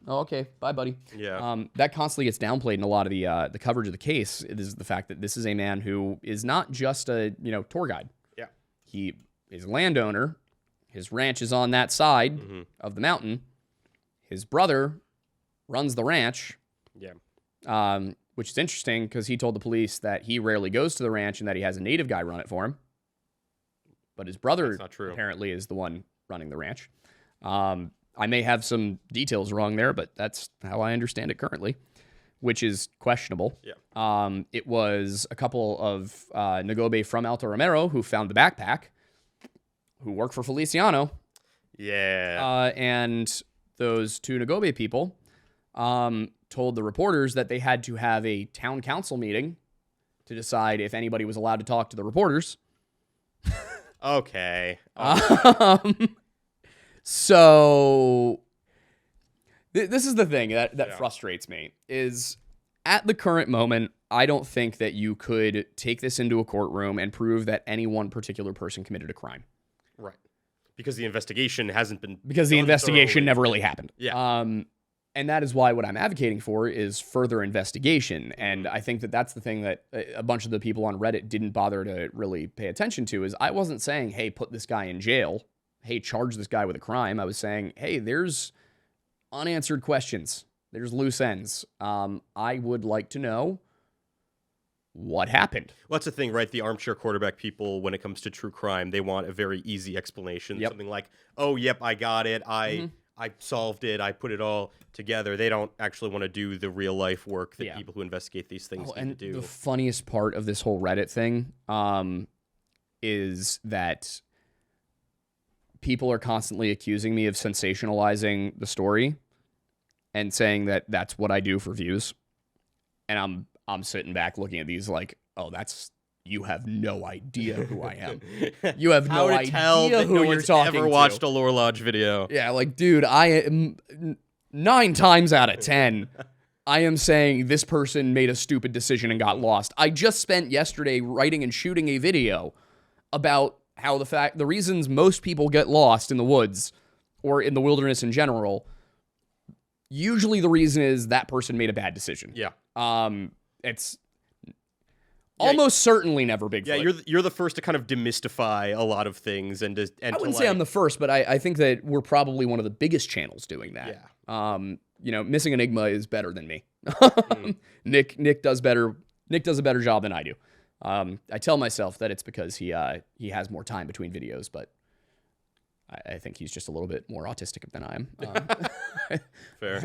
Oh, okay. Bye, buddy. Yeah. That constantly gets downplayed in a lot of the coverage of the case. It is the fact that this is a man who is not just a tour guide. Yeah. He is a landowner. His ranch is on that side of the mountain. His brother runs the ranch. Yeah. Which is interesting because he told the police that he rarely goes to the ranch and that he has a native guy run it for him. But his brother apparently is the one running the ranch. I may have some details wrong there, but that's how I understand it currently, which is questionable. Yeah. It was a couple of Nagobe from Alto Romero who found the backpack, who work for Feliciano. Yeah. And those two Nagobe people told the reporters that they had to have a town council meeting to decide if anybody was allowed to talk to the reporters. Okay. So this is the thing that frustrates me is at the current moment, I don't think that you could take this into a courtroom and prove that any one particular person committed a crime. Right. Because the investigation hasn't been because the done investigation thoroughly. never really happened. Yeah. And that is why what I'm advocating for is further investigation. And I think that that's the thing that a bunch of the people on Reddit didn't bother to really pay attention to is I wasn't saying, hey, put this guy in jail. Hey, charge this guy with a crime. I was saying, hey, there's unanswered questions. There's loose ends. I would like to know what happened. Well, that's the thing, right? The armchair quarterback people, when it comes to true crime, they want a very easy explanation. Yep. Something like, oh, yep, I got it. I solved it. I put it all together. They don't actually want to do the real life work that people who investigate these things need to do. The funniest part of this whole Reddit thing is that people are constantly accusing me of sensationalizing the story and saying that that's what I do for views. And I'm sitting back looking at these like, oh, you have no idea who I am. You have no idea who you're talking to. Ever watched a Lore Lodge video? Yeah, like, dude, I am 9 times out of 10, I am saying this person made a stupid decision and got lost. I just spent yesterday writing and shooting a video about how the reasons most people get lost in the woods or in the wilderness in general, usually the reason is that person made a bad decision. Yeah. It's almost certainly never Bigfoot. Yeah, you're the first to kind of demystify a lot of things and I wouldn't say I'm the first, but I think that we're probably one of the biggest channels doing that. Yeah. Missing Enigma is better than me. Nick does better. Nick does a better job than I do. I tell myself that it's because he has more time between videos, but I think he's just a little bit more autistic than I am. Fair.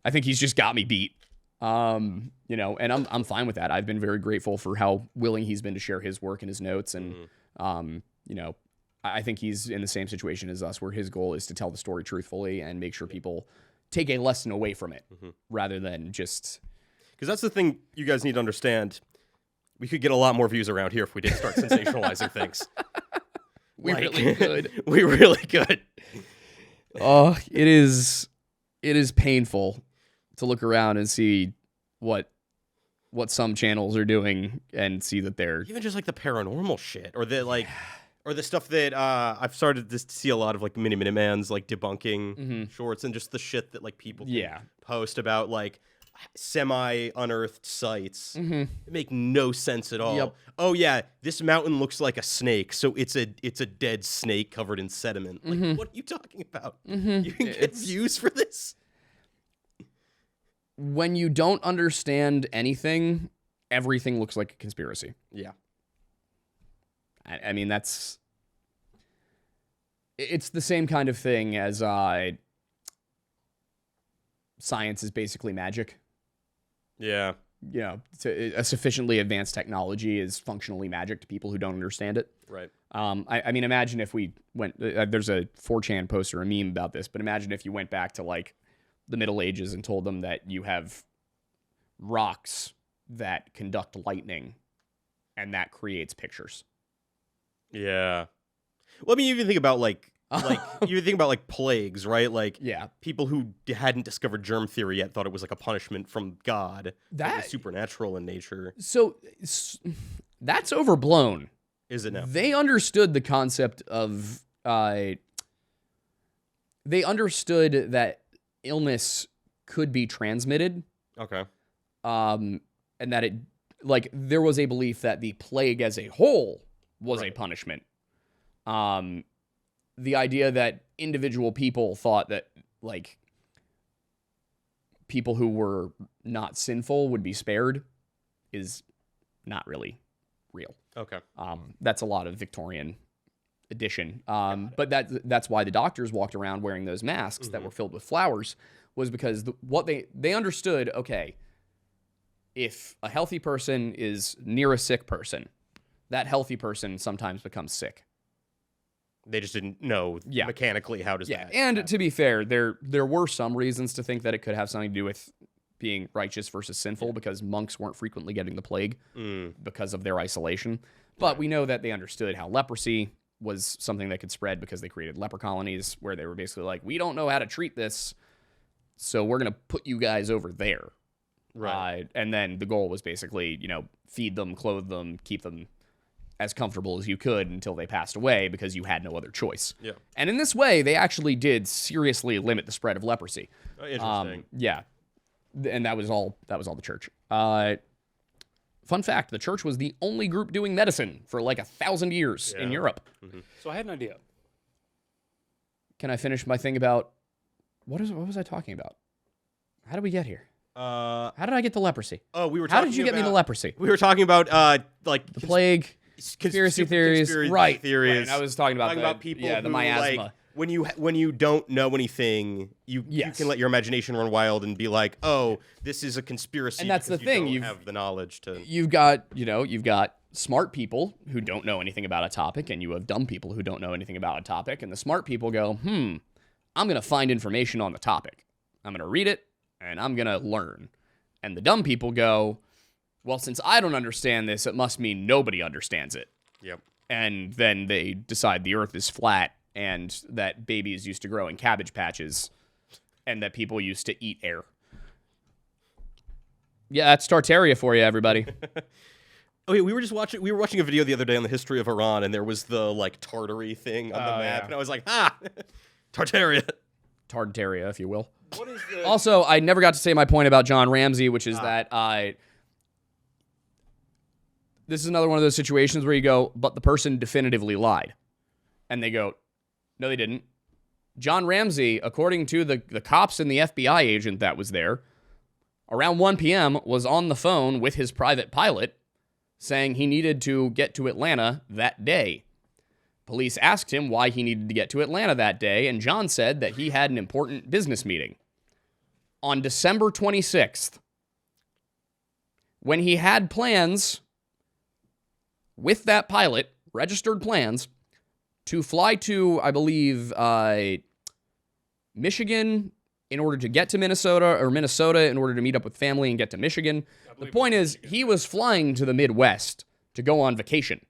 I think he's just got me beat. And I'm fine with that. I've been very grateful for how willing he's been to share his work and his notes. And, I think he's in the same situation as us where his goal is to tell the story truthfully and make sure people take a lesson away from it rather than just... Because that's the thing you guys need to understand. We could get a lot more views around here if we did start sensationalizing things. We really could. We really could. Oh, it is painful to look around and see what some channels are doing and see that they're even just like the paranormal shit or the stuff that I've started to see a lot of like Minimans like debunking shorts and just the shit that like people post about like semi-unearthed sites. It make no sense at all. Yep. Oh yeah, this mountain looks like a snake, so it's a dead snake covered in sediment. Like what are you talking about? You can get views for this? When you don't understand anything, everything looks like a conspiracy. Yeah. I mean, it's the same kind of thing as science is basically magic. Yeah. A sufficiently advanced technology is functionally magic to people who don't understand it. Right. I mean, imagine if we went, there's a 4chan post or a meme about this, but imagine if you went back to like the Middle Ages and told them that you have rocks that conduct lightning and that creates pictures. Yeah. Well, I mean, you even think about you think about like plagues, right? Like people who hadn't discovered germ theory yet thought it was like a punishment from God. That was supernatural in nature. So that's overblown. Is it now? They understood the concept of they understood that illness could be transmitted. Okay. And that it like there was a belief that the plague as a whole was a punishment. The idea that individual people thought that like people who were not sinful would be spared is not really real. Okay. That's a lot of Victorian edition. But that's why the doctors walked around wearing those masks that were filled with flowers was because what they understood, okay, if a healthy person is near a sick person, that healthy person sometimes becomes sick. They just didn't know mechanically how does that happen. To be fair, there were some reasons to think that it could have something to do with being righteous versus sinful because monks weren't frequently getting the plague because of their isolation. But we know that they understood how leprosy was something that could spread because they created leper colonies where they were basically like, we don't know how to treat this, so we're going to put you guys over there. Right. And then the goal was basically, feed them, clothe them, keep them as comfortable as you could until they passed away because you had no other choice. Yeah. And in this way, they actually did seriously limit the spread of leprosy. Interesting. Yeah. And that was all the church. Fun fact, the church was the only group doing medicine for like 1,000 years in Europe. So I had an idea. Can I finish my thing about what was I talking about? How did we get here? How did I get the leprosy? Oh, we were. How did you get me the leprosy? We were talking about like The plague, conspiracy theories, right? Theories. Right. I was talking about people. the who, miasma. Like, when you don't know anything, you can let your imagination run wild and be like, oh, this is a conspiracy. And that's the thing. You don't have the knowledge to. You've got smart people who don't know anything about a topic, and you have dumb people who don't know anything about a topic. And the smart people go, I'm going to find information on the topic. I'm going to read it, and I'm going to learn. And the dumb people go, well, since I don't understand this, it must mean nobody understands it. Yep. And then they decide the earth is flat and that babies used to grow in cabbage patches and that people used to eat air. Yeah, that's Tartaria for you, everybody. Okay, we were watching a video the other day on the history of Iran, and there was the like Tartary thing on the map, and I was like, Tartaria. Tartaria, if you will. What is the... Also, I never got to say my point about John Ramsey, which is that this is another one of those situations where you go, but the person definitively lied. And they go, no, they didn't. John Ramsey, according to the cops and the FBI agent that was there, around 1 p.m. was on the phone with his private pilot saying he needed to get to Atlanta that day. Police asked him why he needed to get to Atlanta that day, and John said that he had an important business meeting. On December 26th, when he had plans with that pilot, registered plans, to fly to, I believe, Michigan in order to get to Minnesota, or Minnesota in order to meet up with family and get to Michigan. The point is, he was flying to the Midwest to go on vacation.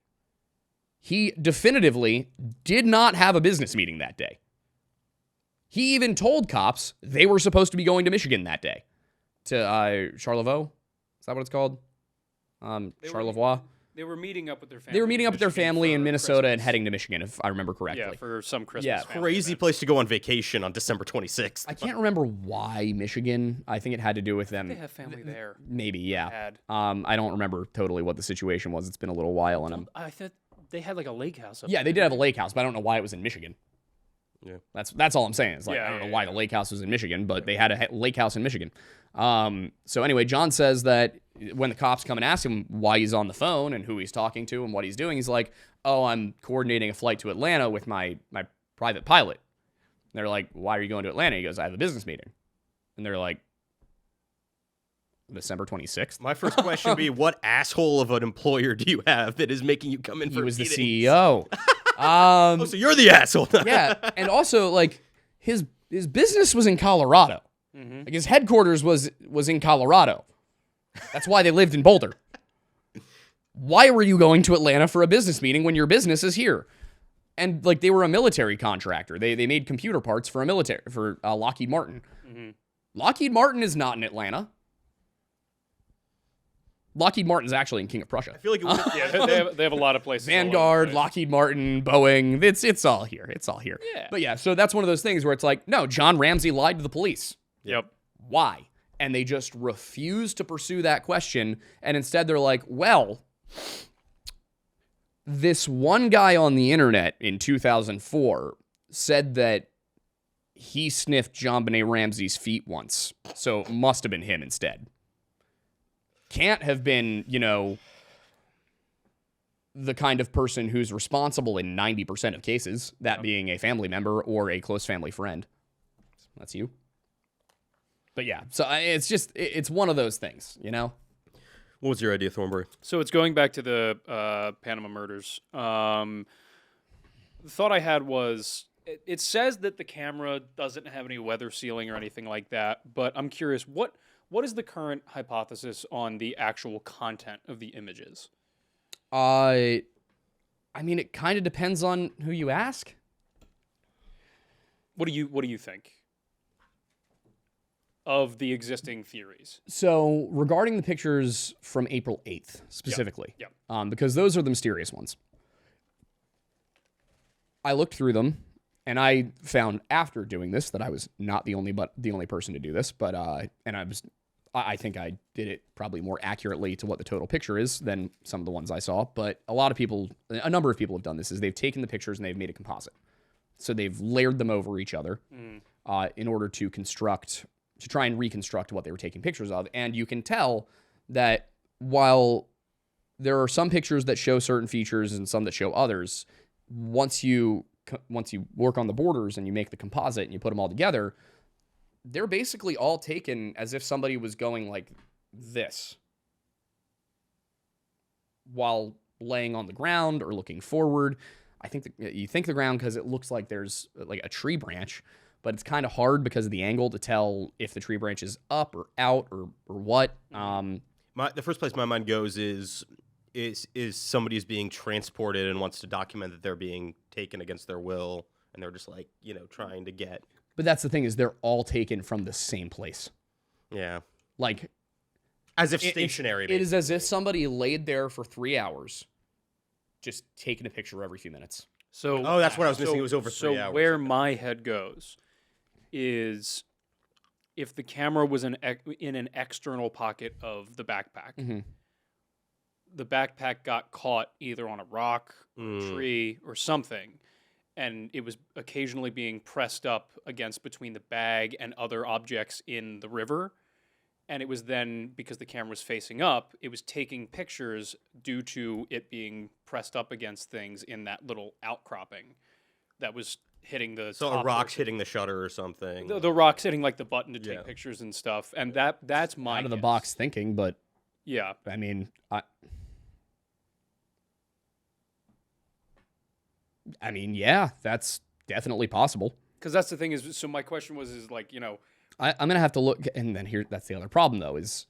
He definitively did not have a business meeting that day. He even told cops they were supposed to be going to Michigan that day. To Charlevoix? Is that what it's called? Charlevoix? They were meeting up with their family. They were meeting up with their family in Minnesota Christmas. and heading to Michigan, if I remember correctly. Yeah, for some Christmas. Yeah. family Crazy event. place to go on vacation on December 26th. I can't remember why Michigan. I think it had to do with them. They have family there. Maybe, yeah. Had. I don't remember totally what the situation was. It's been a little while, and I thought they had like a lake house up yeah, they did have a lake house, but I don't know why it was in Michigan. Yeah. That's all I'm saying. It's like, Yeah, I don't know yeah, why the lake house was in Michigan, but they had a lake house in Michigan. So anyway, John says that when the cops come and ask him why he's on the phone and who he's talking to and what he's doing, he's like, oh, I'm coordinating a flight to Atlanta with my private pilot. And they're like, why are you going to Atlanta? He goes, I have a business meeting. And they're like, December 26th? My first question would be, what asshole of an employer do you have that is making you come in for He was meetings? the CEO. Oh, so you're the asshole. Yeah, and also, like, his business was in Colorado. Mm-hmm. Like, his headquarters was in Colorado. That's why they lived in Boulder. Why were you going to Atlanta for a business meeting when your business is here? And, like, they were a military contractor. They made computer parts for Lockheed Martin. Mm-hmm. Lockheed Martin is not in Atlanta. Lockheed Martin's actually in King of Prussia. I feel like it would, Yeah, they have a lot of places. all over the Vanguard, place. Lockheed Martin, Boeing. It's all here. It's all here. Yeah. But yeah, so that's one of those things where it's like, no, John Ramsey lied to the police. Yep. Why? And they just refuse to pursue that question. And instead they're like, well, this one guy on the internet in 2004 said that he sniffed JonBenet Ramsey's feet once. So it must have been him instead. Can't have been, the kind of person who's responsible in 90% of cases, that being a family member or a close family friend. That's you. But yeah, so it's one of those things, What was your idea, Thornbury? So it's going back to the Panama murders. The thought I had was, it says that the camera doesn't have any weather sealing or anything like that, but I'm curious, what is the current hypothesis on the actual content of the images? I mean, it kind of depends on who you ask. What do you think? of the existing theories. So regarding the pictures from April 8th specifically, Yep. Because those are the mysterious ones. I looked through them, and I found after doing this that I was not the only person to do this, but I think I did it probably more accurately to what the total picture is than some of the ones I saw. But a number of people have done this, is they've taken the pictures and they've made a composite. So they've layered them over each other in order to try and reconstruct what they were taking pictures of. And you can tell that while there are some pictures that show certain features and some that show others, once you work on the borders and you make the composite and you put them all together, they're basically all taken as if somebody was going like this while laying on the ground or looking forward. I think you think the ground because it looks like there's like a tree branch, but it's kind of hard because of the angle to tell if the tree branch is up or out or what. The first place my mind goes is somebody is being transported and wants to document that they're being taken against their will, and they're just like, trying to get. But that's the thing, is they're all taken from the same place. Yeah. Like, as if stationary. It is as if somebody laid there for 3 hours, just taking a picture every few minutes. So, that's what I was missing. It was over 3 hours. So where my head goes is if the camera was in an external pocket of the backpack, the backpack got caught either on a rock or a tree or something, and it was occasionally being pressed up against between the bag and other objects in the river. And it was then, because the camera was facing up, it was taking pictures due to it being pressed up against things in that little outcropping that was hitting the So top a rock's portion. hitting the shutter or something. The rock's hitting like the button to take pictures and stuff. And that's my out of the guess. box thinking, but Yeah. I mean, yeah, that's definitely possible. Because that's the thing is, so my question was, I'm going to have to look, and then that's the other problem, though, is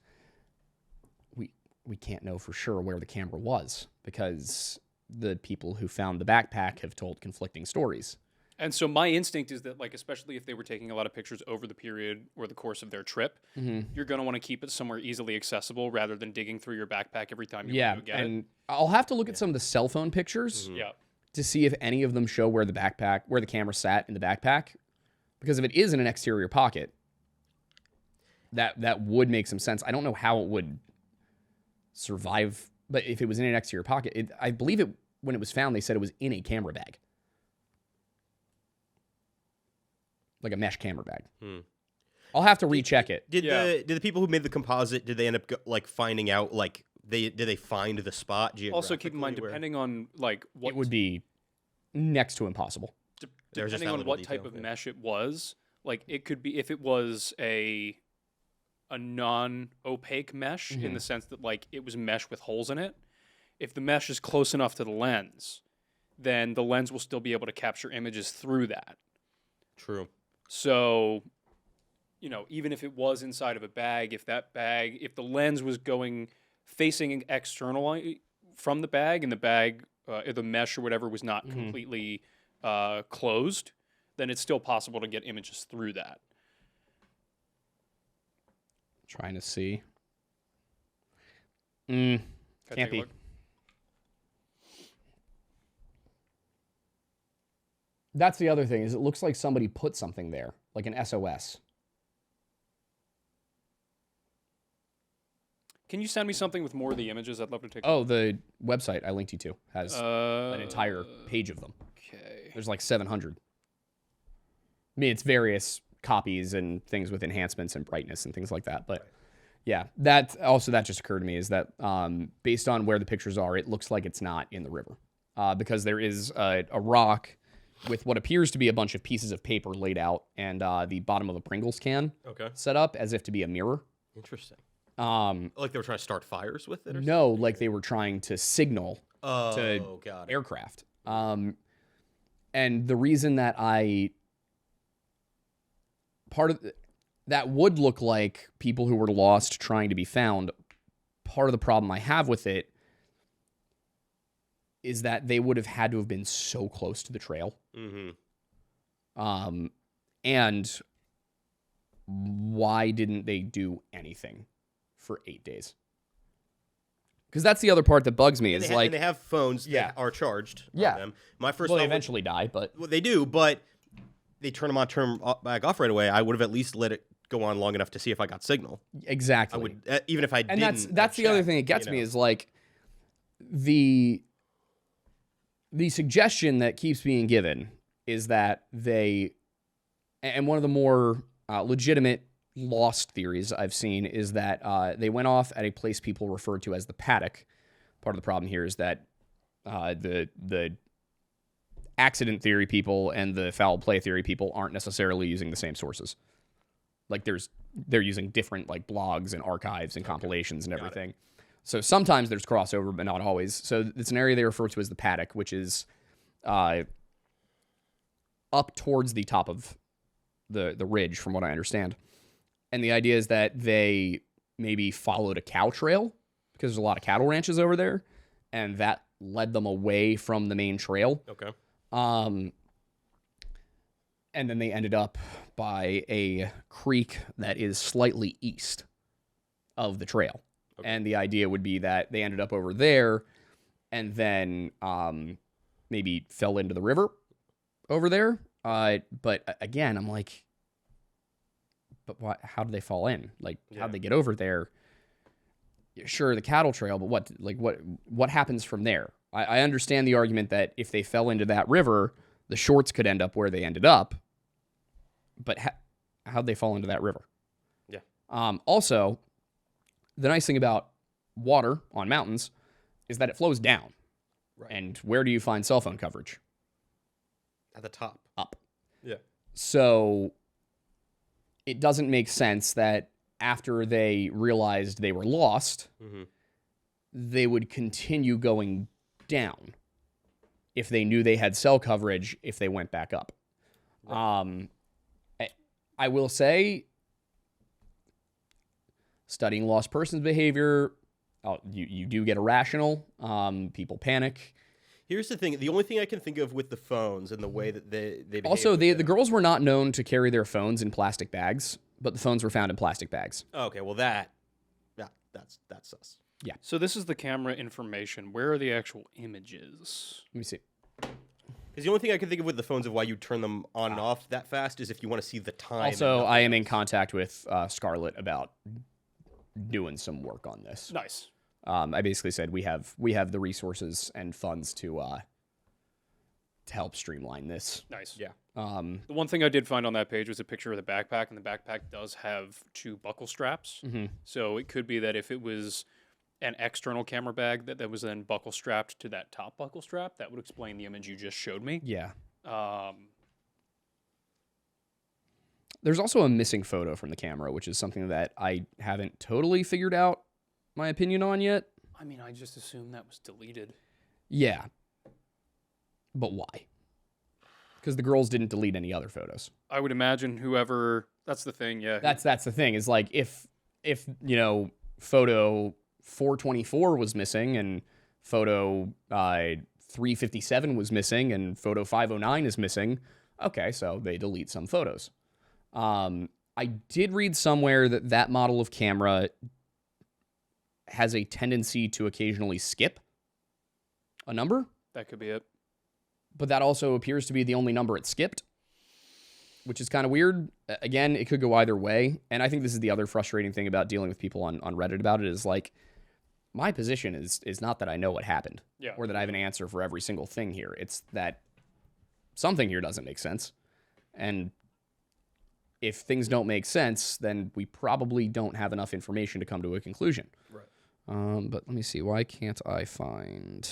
we can't know for sure where the camera was because the people who found the backpack have told conflicting stories. And so my instinct is that, like, especially if they were taking a lot of pictures over the period or the course of their trip, you're going to want to keep it somewhere easily accessible rather than digging through your backpack every time you want to get it. I'll have to look at some of the cell phone pictures to see if any of them show where the camera sat in the backpack. Because if it is in an exterior pocket, that would make some sense. I don't know how it would survive, but if it was in an exterior pocket, I believe when it was found, they said it was in a camera bag. Like a mesh camera bag. I'll have to recheck it. Did the people who made the composite, did they end up finding out, like, did they find the spot geographically? Also, keep in mind, depending on, like, what... It would be next to impossible. Depending on what type of mesh it was, like, it could be, if it was a non-opaque mesh in the sense that, like, it was mesh with holes in it, if the mesh is close enough to the lens, then the lens will still be able to capture images through that. True. So, even if it was inside of a bag, if the lens was facing externally from the bag, and the mesh or whatever was not completely closed, then it's still possible to get images through that. Trying to see. Can't be. That's the other thing, is it looks like somebody put something there, like an SOS. Can you send me something with more of the images? I'd love to take. Oh, the website I linked you to has an entire page of them. Okay. There's like 700. I mean, it's various copies and things with enhancements and brightness and things like that. But yeah, that just occurred to me, is that based on where the pictures are, it looks like it's not in the river because there is a rock with what appears to be a bunch of pieces of paper laid out and the bottom of a Pringles can set up as if to be a mirror. Interesting. Like they were trying to start fires with it? Or like they were trying to signal to aircraft. And the reason that that would look like people who were lost trying to be found, part of the problem I have with it is that they would have had to have been so close to the trail. And why didn't they do anything for 8 days? Because that's the other part that bugs me. Is And they have phones Yeah. that are charged Yeah. on them. My first well, they thought was- eventually die, but well, they do, but they turn them on, turn them back off right away. I would have at least let it go on long enough to see if I got signal. exactly. I would, even if I and didn't. that's the other check, thing that gets you me know. is like the suggestion that keeps being given is that and one of the more legitimate lost theories I've seen is that they went off at a place people refer to as the paddock. Part of the problem here is that the accident theory people and the foul play theory people aren't necessarily using the same sources. Like they're using different like blogs and archives and compilations and everything. So sometimes there's crossover, but not always. So it's an area they refer to as the paddock, which is up towards the top of the ridge, from what I understand. And the idea is that they maybe followed a cow trail because there's a lot of cattle ranches over there, and that led them away from the main trail. Okay. And then they ended up by a creek that is slightly east of the trail. Okay. And the idea would be that they ended up over there and then maybe fell into the river over there. But again, I'm like, but how did they fall in? Like, how'd they get over there? Sure, the cattle trail, but what happens from there? I understand the argument that if they fell into that river, the shorts could end up where they ended up. But how'd they fall into that river? Yeah. Also, the nice thing about water on mountains is that it flows down. Right. And where do you find cell phone coverage? At the top. Up. Yeah. So it doesn't make sense that after they realized they were lost, they would continue going down if they knew they had cell coverage if they went back up. Right. I will say, studying lost persons behavior, you do get irrational. People panic. Here's the thing. The only thing I can think of with the phones and the way that they behave Also, with the them- girls were not known to carry their phones in plastic bags, but the phones were found in plastic bags. Okay, well that's sus. So this is the camera information. Where are the actual images? Let me see. Because the only thing I can think of with the phones of why you turn them on and off that fast is if you want to see the time. Also, and I am nothing in else. contact with Scarlett about doing some work on this. Nice. I basically said we have the resources and funds to help streamline this. Nice. Yeah. The one thing I did find on that page was a picture of the backpack, and the backpack does have 2 buckle straps. Mm-hmm. So it could be that if it was an external camera bag that was then buckle strapped to that top buckle strap, that would explain the image you just showed me. Yeah. Um, There's also a missing photo from the camera, which is something that I haven't totally figured out my opinion on yet. I mean, I just assumed that was deleted. Yeah. But why? Because the girls didn't delete any other photos. I would imagine whoever. That's the thing. Yeah. That's the thing. Is like if photo 424 was missing and photo 357 was missing and photo 509 is missing, okay, so they delete some photos. I did read somewhere that model of camera has a tendency to occasionally skip a number, That could be it. but that also appears to be the only number it skipped, which is kind of weird. Again, it could go either way. And I think this is the other frustrating thing about dealing with people on Reddit about it is like, my position is not that I know what happened or that I have an answer for every single thing here. It's that something here doesn't make sense. And if things don't make sense, then we probably don't have enough information to come to a conclusion. Right. But let me see. Why can't I find...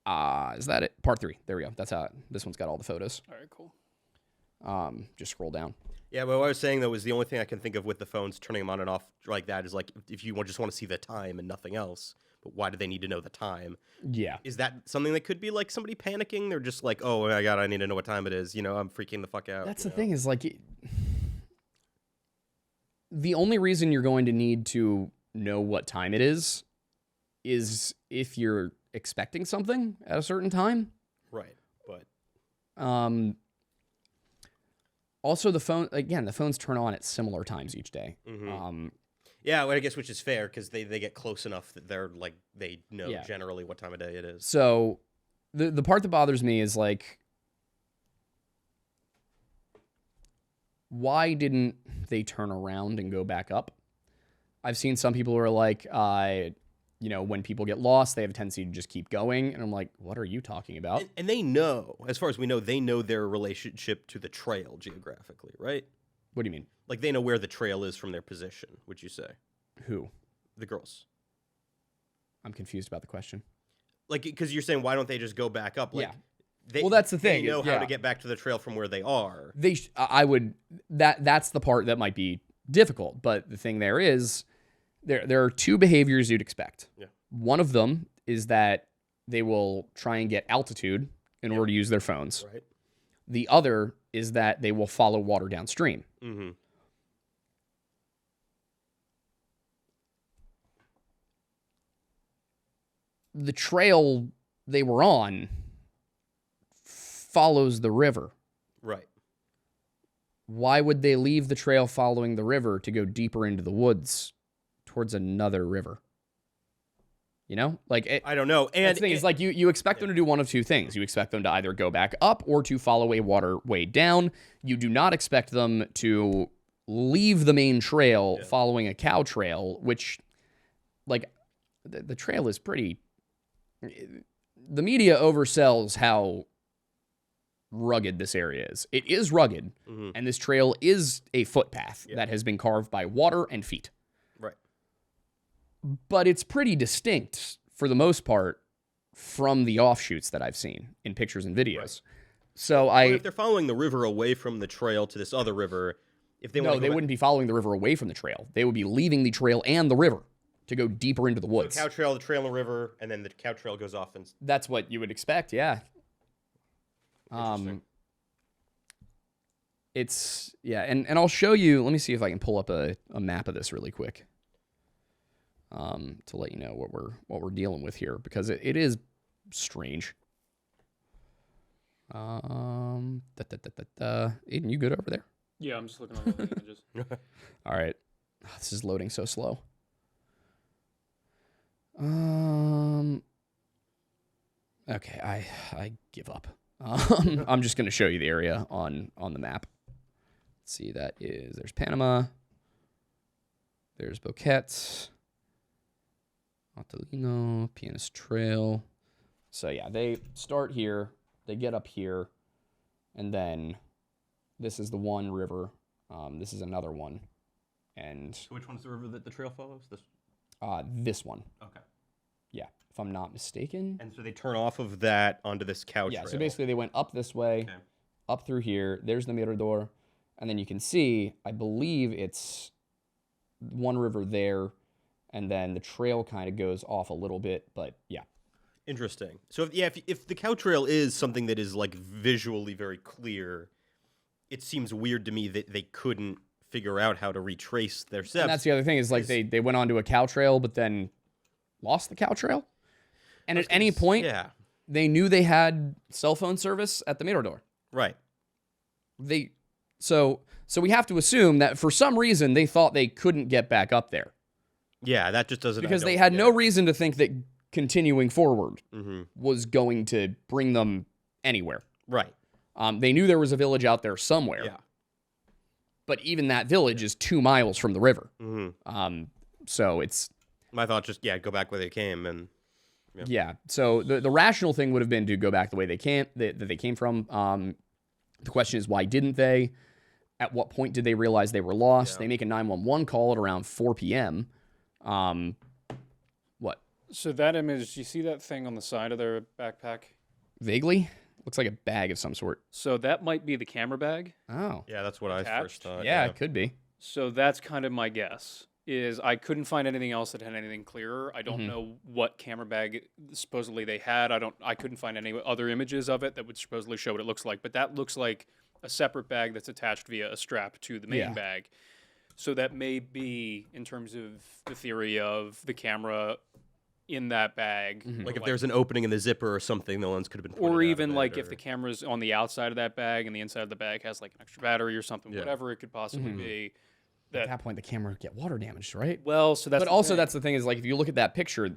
is that it? Part 3. There we go. That's how this one's got all the photos. All right, cool. Just scroll down. Yeah, but what I was saying though is the only thing I can think of with the phones turning them on and off like that is like if you just want to see the time and nothing else. But why do they need to know the time? Yeah. Is that something that could be like somebody panicking? They're just like, oh my god, I need to know what time it is. I'm freaking the fuck out. That's the thing is like, the only reason you're going to need to know what time it is if you're expecting something at a certain time. Right, but Also, the phones turn on at similar times each day. Yeah, well, I guess which is fair because they get close enough that they're like they know Yeah. generally what time of day it is. So the part that bothers me is like, why didn't they turn around and go back up? I've seen some people who are like, when people get lost, they have a tendency to just keep going. And I'm like, what are you talking about? And they know, as far as we know, they know their relationship to the trail geographically, right? What do you mean? Like they know where the trail is from their position, would you say? Who? The girls. I'm confused about the question. Like, because you're saying, why don't they just go back up? Like, yeah. Well, that's the thing. They know how to get back to the trail from where they are. That's the part that might be difficult. But the thing there is, there are two behaviors you'd expect. Yeah. One of them is that they will try and get altitude in order to use their phones. Right. The other is that they will follow water downstream. Mm-hmm. The trail they were on follows the river. Right. Why would they leave the trail following the river to go deeper into the woods towards another river? I don't know. And the thing is, like, you expect them to do one of two things. You expect them to either go back up or to follow a waterway down. You do not expect them to leave the main trail following a cow trail, which, like, the trail is pretty... The media oversells how rugged this area is. It is rugged, and this trail is a footpath that has been carved by water and feet. Right. But it's pretty distinct, for the most part, from the offshoots that I've seen in pictures and videos. Right. So if they're following the river away from the trail to this other river, if they they wouldn't be following the river away from the trail. They would be leaving the trail and the river to go deeper into the woods. So cow trail, the trail, and the river, and then the cow trail goes off. And that's what you would expect, yeah. Interesting. And I'll show you. Let me see if I can pull up a map of this really quick, to let you know what we're dealing with here, because it is strange. Aiden, you good over there? Yeah, I'm just looking at all the images. All right, this is loading so slow. Okay, I give up. I'm just going to show you the area on the map. Let's see, there's Panama. There's Boquete. Ottolino, Pianist Trail. So yeah, they start here, they get up here, and then this is the one river. This is another one. And so which one's the river that the trail follows? This one. Okay. Yeah, if I'm not mistaken. And so they turn off of that onto this cow trail. Yeah, so basically they went up this way, up through here. There's the Mirador. And then you can see, I believe it's one river there, and then the trail kind of goes off a little bit, but yeah. Interesting. So if the cow trail is something that is like visually very clear, it seems weird to me that they couldn't figure out how to retrace their steps. And that's the other thing is like they went onto a cow trail, but then lost the cow trail. And at any point, they knew they had cell phone service at the Mirador. Right. So we have to assume that for some reason they thought they couldn't get back up there. Yeah, that just doesn't... Because they had no reason to think that continuing forward was going to bring them anywhere. Right. They knew there was a village out there somewhere. Yeah. But even that village is 2 miles from the river. So it's... My thought just, go back where they came and... Yeah. So the rational thing would have been to go back the way they came from. The question is, why didn't they? At what point did they realize they were lost? Yeah. They make a 911 call at around 4 p.m. What? So that image, do you see that thing on the side of their backpack? Vaguely. Looks like a bag of some sort. So that might be the camera bag. Oh. Yeah, that's what I first thought. Yeah, it could be. So that's kind of my guess. I couldn't find anything else that had anything clearer. I don't know what camera bag supposedly they had. I couldn't find any other images of it that would supposedly show what it looks like. But that looks like a separate bag that's attached via a strap to the main bag. So that may be, in terms of the theory of the camera in that bag. Like if there's an opening in the zipper or something, the lens could have been pointed Or out of even it, like or... if the camera's on the outside of that bag and the inside of the bag has like an extra battery or something, whatever it could possibly be. At that point, the camera would get water damaged, right? Well, so that's But also, that's the thing is, like, if you look at that picture,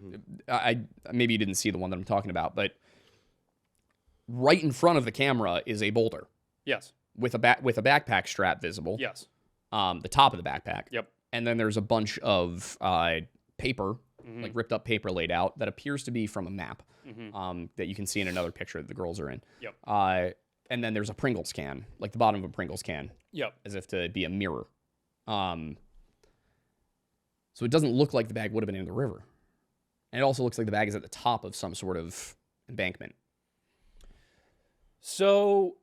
I maybe you didn't see the one that I'm talking about, but right in front of the camera is a boulder. Yes. With a backpack strap visible. Yes. The top of the backpack. Yep. And then there's a bunch of paper, like ripped up paper laid out that appears to be from a map that you can see in another picture that the girls are in. Yep. And then there's a Pringles can, like the bottom of a Pringles can. Yep. As if to be a mirror. So it doesn't look like the bag would have been in the river. And it also looks like the bag is at the top of some sort of embankment. So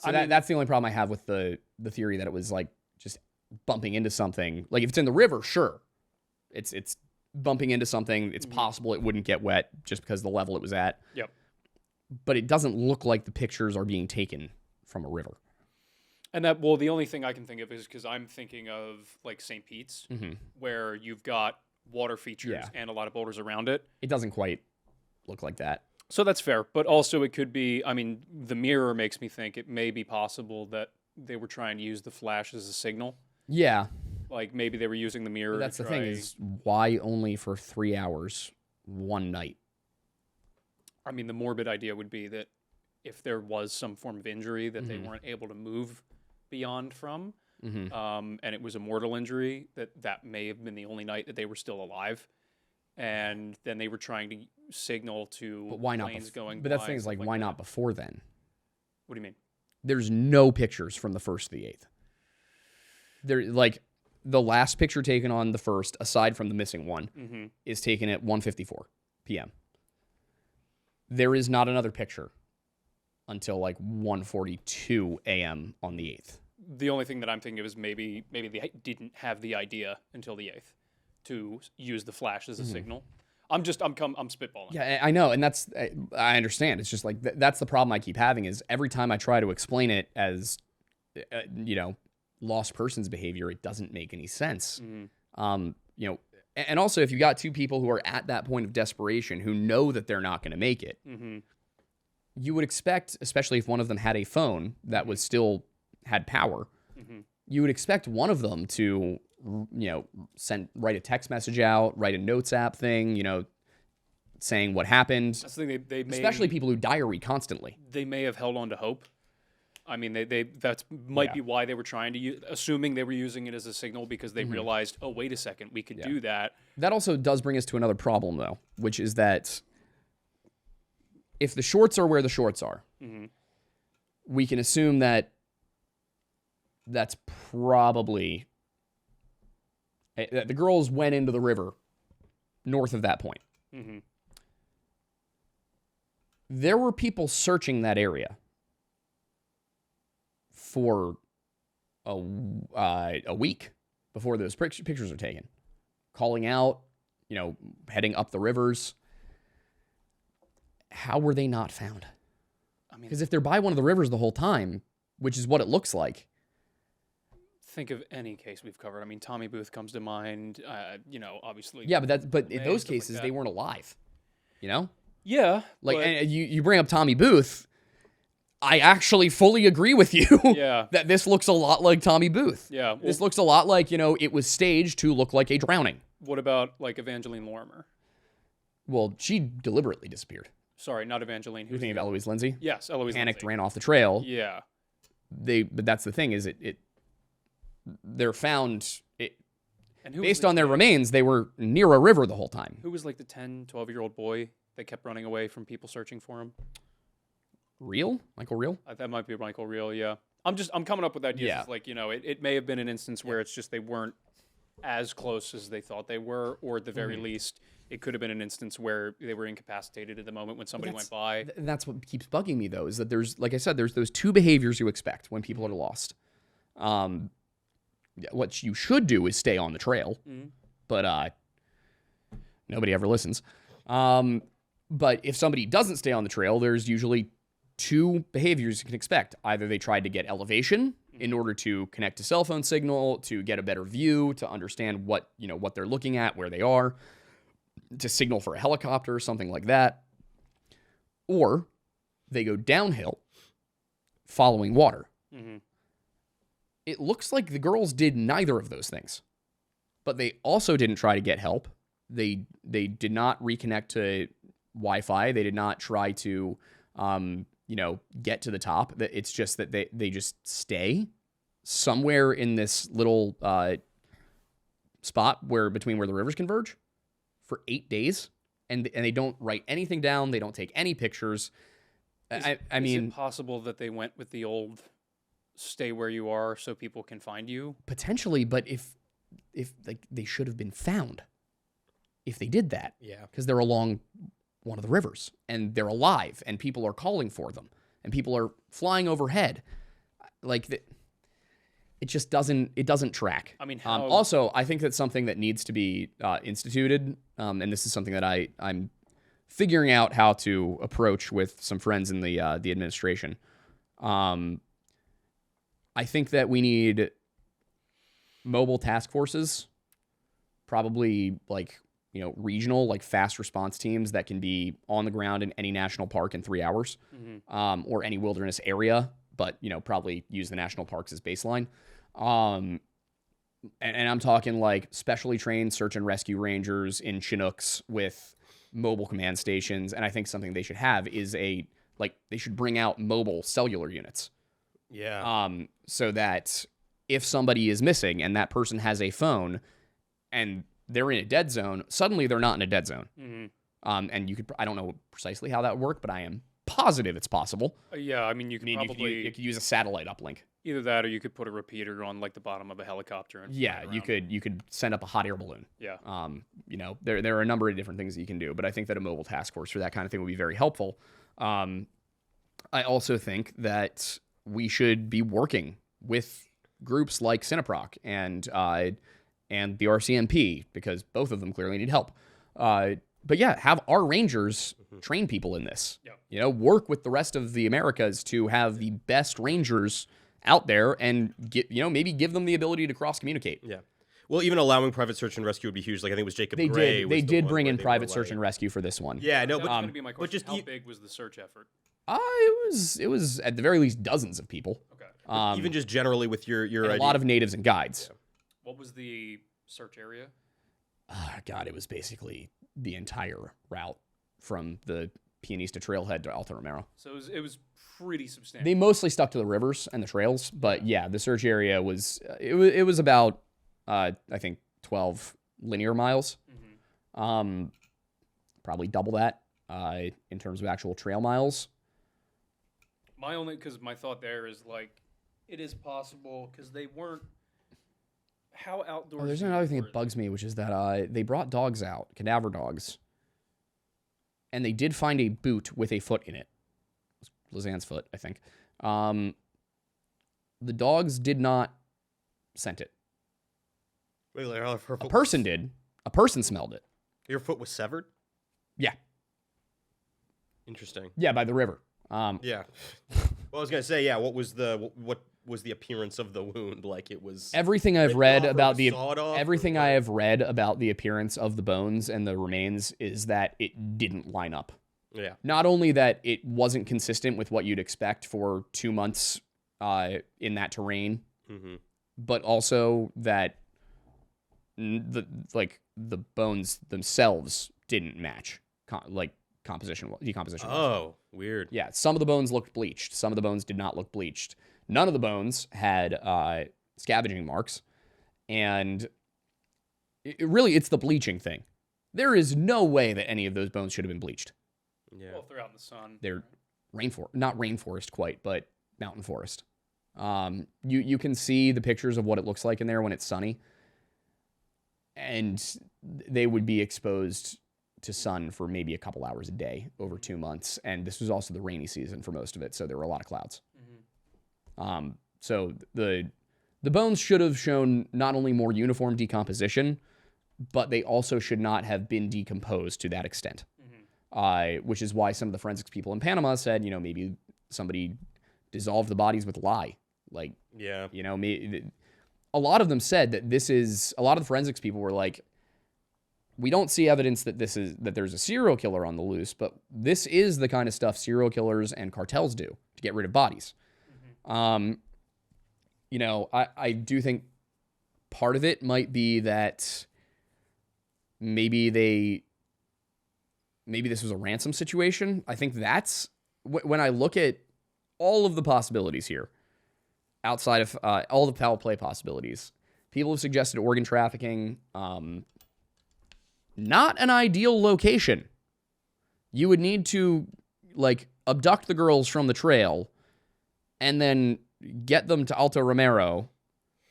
I mean, that's the only problem I have with the theory that it was like just bumping into something. Like if it's in the river, sure. It's bumping into something. It's possible it wouldn't get wet just because of the level it was at. Yep. But it doesn't look like the pictures are being taken from a river. And that, well, the only thing I can think of is because I'm thinking of like St. Pete's, where you've got water features and a lot of boulders around it. It doesn't quite look like that. So that's fair. But also it could be, I mean, the mirror makes me think it may be possible that they were trying to use the flash as a signal. Yeah. Like maybe they were using the mirror. But that's the thing is, why only for 3 hours one night? I mean, the morbid idea would be that if there was some form of injury that they weren't able to move beyond from, and it was a mortal injury, that may have been the only night that they were still alive. And then they were trying to signal to But why not? planes going But by. that's the thing is, like, why not before then? What do you mean? There's no pictures from the 1st to the 8th. There, like, the last picture taken on the 1st, aside from the missing one, is taken at 1:54 p.m. There is not another picture until like 1:42 a.m. on the 8th. The only thing that I'm thinking of is maybe they didn't have the idea until the 8th to use the flash as a signal. I'm spitballing. Yeah, I know, and I understand. It's just like that's the problem I keep having is every time I try to explain it as lost persons behavior, it doesn't make any sense. And also if you got two people who are at that point of desperation who know that they're not going to make it, you would expect, especially if one of them had a phone that was still had power, you would expect one of them to write a text message out, write a notes app thing, saying what happened. That's the thing, they may, especially people who diary constantly. They may have held on to hope. I mean, that might be why they were trying to use, assuming they were using it as a signal because they realized, oh, wait a second, we could do that. That also does bring us to another problem, though, which is that if the shorts are where the shorts are, we can assume that that's probably that the girls went into the river north of that point. There were people searching that area for a week before those pictures are taken, calling out, heading up the rivers. How were they not found? I mean, because if they're by one of the rivers the whole time, which is what it looks like. Think of any case we've covered. I mean, Tommy Booth comes to mind. Obviously. Yeah, but in those cases they weren't alive. Yeah. Like, and you bring up Tommy Booth. I actually fully agree with you. Yeah. That this looks a lot like Tommy Booth. Yeah. Well, this looks a lot like it was staged to look like a drowning. What about like Evangeline Lorimer? Well, she deliberately disappeared. Sorry, not Evangeline. You're thinking of Eloise Lindsay? Yes, Eloise Panicked, Lindsay. ran off the trail. Yeah. But that's the thing is they're found and who based on their remains, they were near a river the whole time. Who was like the 10, 12-year-old boy that kept running away from people searching for him? Michael Reel? That might be Michael Reel, yeah. I'm coming up with ideas. Yeah. It's like, it may have been an instance where it's just they weren't as close as they thought they were, or at the very least, it could have been an instance where they were incapacitated at the moment when somebody went by. That's what keeps bugging me, though, is that there's, like I said, there's those two behaviors you expect when people are lost. What you should do is stay on the trail, but nobody ever listens. But if somebody doesn't stay on the trail, there's usually two behaviors you can expect. Either they tried to get elevation in order to connect to cell phone signal, to get a better view, to understand what they're looking at, where they are. to signal for a helicopter or something like that, or they go downhill following water. Mm-hmm. It looks like the girls did neither of those things, but they also didn't try to get help. They did not reconnect to Wi-Fi. They did not try to, get to the top. It's just that they just stay somewhere in this little spot between where the rivers converge for 8 days, and they don't write anything down. They don't take any pictures. Is it possible that they went with the old stay where you are so people can find you? Potentially, but if like they should have been found if they did that. Yeah. Because they're along one of the rivers and they're alive and people are calling for them and people are flying overhead. Like it just doesn't track. I mean, how... Also, I think that's something that needs to be instituted, and this is something that I'm figuring out how to approach with some friends in the administration. I think that we need mobile task forces, probably regional, like fast response teams that can be on the ground in any national park in 3 hours, or any wilderness area, but probably use the national parks as baseline. And I'm talking like specially trained search and rescue rangers in Chinooks with mobile command stations. And I think something they should have is they should bring out mobile cellular units. Yeah. So that if somebody is missing and that person has a phone and they're in a dead zone, suddenly they're not in a dead zone. Mm-hmm. And I don't know precisely how that would work, but I am positive it's possible. Yeah, I mean, you could you could use a satellite uplink. Either that, or you could put a repeater on like the bottom of a helicopter. And yeah, you could send up a hot air balloon. Yeah. There are a number of different things that you can do, but I think that a mobile task force for that kind of thing would be very helpful. I also think that we should be working with groups like Cineproc and the RCMP, because both of them clearly need help. But yeah, have our rangers train people in this. Yeah. Work with the rest of the Americas to have the best rangers out there and maybe give them the ability to cross communicate. Yeah. Well, even allowing private search and rescue would be huge. Like I think it was Jacob Gray. They did bring in private search and rescue for this one. Yeah, no, that was but going to be my question. How big was the search effort? It was at the very least dozens of people. Okay. Even just generally with your a lot of natives and guides. Yeah. What was the search area? God, it was basically the entire route from the Pianista Trailhead to Alta Romero. So it was pretty substantial. They mostly stuck to the rivers and the trails, but yeah, the search area was it was about I think 12 linear miles. Mm-hmm. Probably double that in terms of actual trail miles. Because my thought there is like, it is possible because they weren't. How outdoors? There's another thing that bugs me, which is that they brought dogs out, cadaver dogs, and they did find a boot with a foot in it. It was Lisanne's foot, I think. The dogs did not scent it. Wait, a person did. A person smelled it. Your foot was severed? Yeah. Interesting. Yeah, by the river. Yeah. Well, I was gonna say, yeah. What was the appearance of the wound? Like it was everything I've read about I have read about the appearance of the bones and the remains is that it didn't line up. Yeah. Not only that it wasn't consistent with what you'd expect for 2 months in that terrain, but also that the bones themselves didn't match decomposition. Oh, weird. Yeah, some of the bones looked bleached. Some of the bones did not look bleached. None of the bones had scavenging marks, and it's the bleaching thing. There is no way that any of those bones should have been bleached. Yeah. Well, if they're out in the sun. They're not rainforest quite, but mountain forest. You can see the pictures of what it looks like in there when it's sunny, and they would be exposed to sun for maybe a couple hours a day over 2 months, and this was also the rainy season for most of it, so there were a lot of clouds. So the bones should have shown not only more uniform decomposition, but they also should not have been decomposed to that extent. Which is why some of the forensics people in Panama said, maybe somebody dissolved the bodies with lye. A lot of them said that a lot of the forensics people were like, we don't see evidence that there's a serial killer on the loose, but this is the kind of stuff serial killers and cartels do to get rid of bodies. I do think part of it might be that maybe this was a ransom situation. I think that's when I look at all of the possibilities here, outside of all the foul play possibilities. People have suggested organ trafficking. Not an ideal location. You would need to, abduct the girls from the trail and then get them to Alto Romero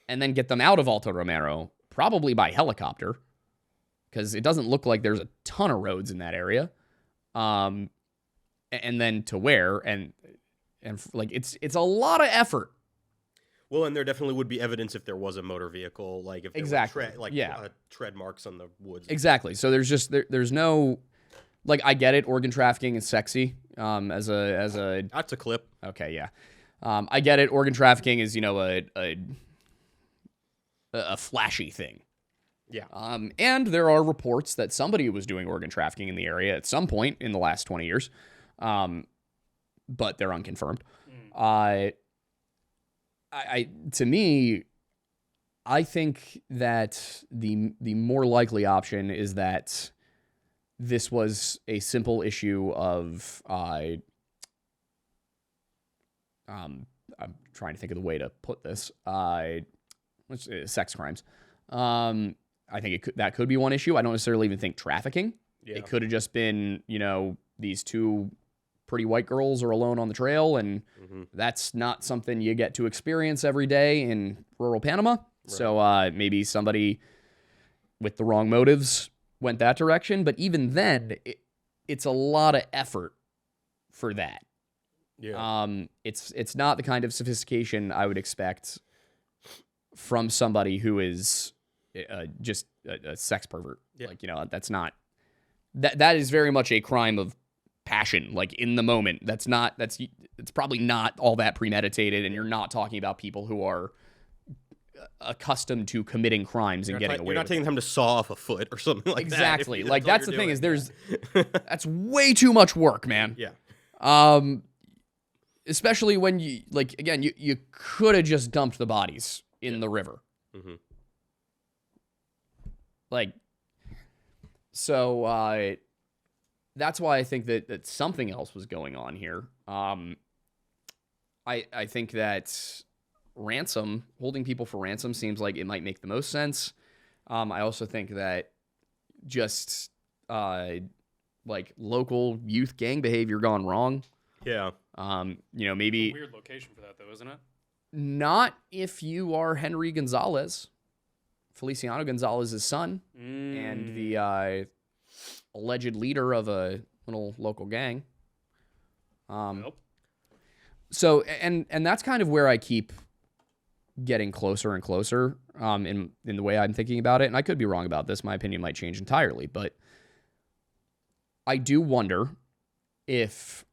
and then get them out of Alto Romero, probably by helicopter, because it doesn't look like there's a ton of roads in that area. And then to where? And it's a lot of effort. Well, and there definitely would be evidence if there was a motor vehicle, like if there exactly. were tread marks on the woods. Exactly. So there's no, I get it. Organ trafficking is sexy. As a That's a clip. Okay, yeah. I get it. Organ trafficking is a flashy thing. Yeah. And there are reports that somebody was doing organ trafficking in the area at some point in the last 20 years. But they're unconfirmed. To me, I think that the more likely option is that this was a simple issue of I'm trying to think of the way to put this. Sex crimes. I think that could be one issue. I don't necessarily even think trafficking. Yeah. It could have just been, these two pretty white girls are alone on the trail, and that's not something you get to experience every day in rural Panama. Right. So maybe somebody with the wrong motives went that direction. But even then, it's a lot of effort for that. Yeah. It's not the kind of sophistication I would expect from somebody who is just a sex pervert. Yeah. That's not that is very much a crime of passion, in the moment. It's probably not all that premeditated, and you're not talking about people who are accustomed to committing crimes and getting away with it. You're not taking them to saw off a foot or something like that. Exactly. That's the thing is that's way too much work, man. Yeah. Especially when you could have just dumped the bodies in the river. Mm-hmm. So that's why I think that something else was going on here. I think that holding people for ransom seems like it might make the most sense. I also think that just local youth gang behavior gone wrong. Yeah. Maybe It's a weird location for that, though, isn't it? Not if you are Henry Gonzalez, Feliciano Gonzalez's son, and the alleged leader of a little local gang. Nope. So, and that's kind of where I keep getting closer and closer in the way I'm thinking about it. And I could be wrong about this. My opinion might change entirely. But I do wonder if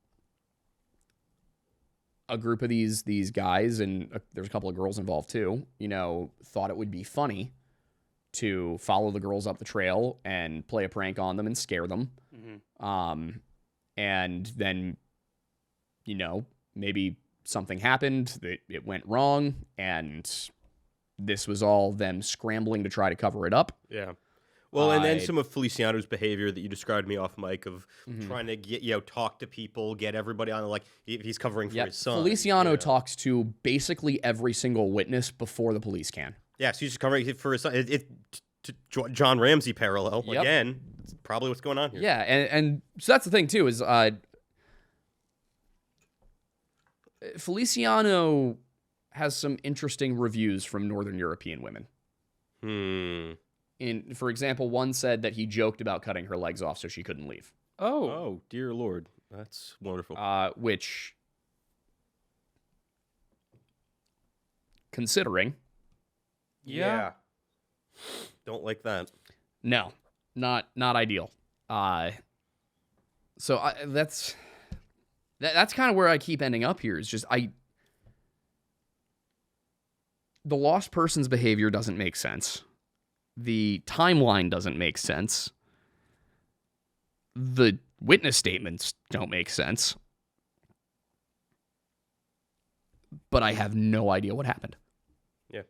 a group of these guys, and there's a couple of girls involved too, thought it would be funny to follow the girls up the trail and play a prank on them and scare them. Mm-hmm. And then, maybe something happened, that it went wrong, and this was all them scrambling to try to cover it up. Yeah. Well, and then some of Feliciano's behavior that you described me off mic of trying to get, talk to people, get everybody on, he's covering for his son. Feliciano talks to basically every single witness before the police can. Yeah, so he's just covering for his son. John Ramsey parallel. Yep. Again, that's probably what's going on here. Yeah, and so that's the thing, too, is Feliciano has some interesting reviews from Northern European women. For example, one said that he joked about cutting her legs off so she couldn't leave. Oh, dear Lord. That's wonderful. Which, considering... Yeah. Don't like that. No, not ideal. So that's kind of where I keep ending up here. Is just the lost person's behavior doesn't make sense. The timeline doesn't make sense. The witness statements don't make sense. But I have no idea what happened. Yeah.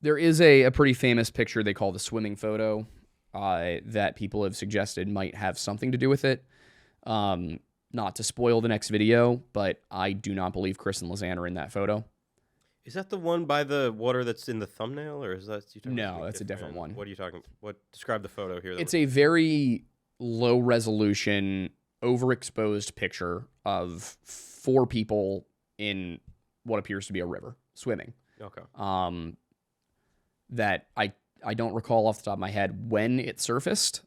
There is a pretty famous picture they call the swimming photo that people have suggested might have something to do with it. Not to spoil the next video, but I do not believe Kris and Lisanne are in that photo. Is that the one by the water that's in the thumbnail, or is that No, that's a different one. What are you talking? What describe the photo here? It's a very low resolution, overexposed picture of 4 people in what appears to be a river swimming. Okay. That I don't recall off the top of my head when it surfaced.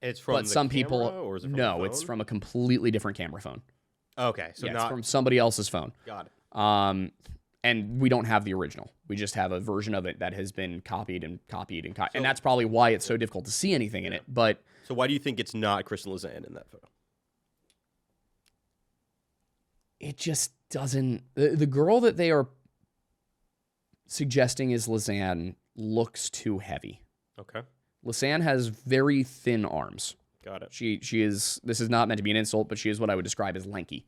It's from but some people, or is it from no, it's from a completely different camera phone. Okay, so it's from somebody else's phone. Got it. And we don't have the original. We just have a version of it that has been copied, and that's probably why it's so difficult to see anything in it. But so why do you think it's not Kris and Lisanne in that photo? It just doesn't. The girl that they are suggesting is Lisanne looks too heavy. Okay. Lisanne has very thin arms. Got it. She is. This is not meant to be an insult, but she is what I would describe as lanky.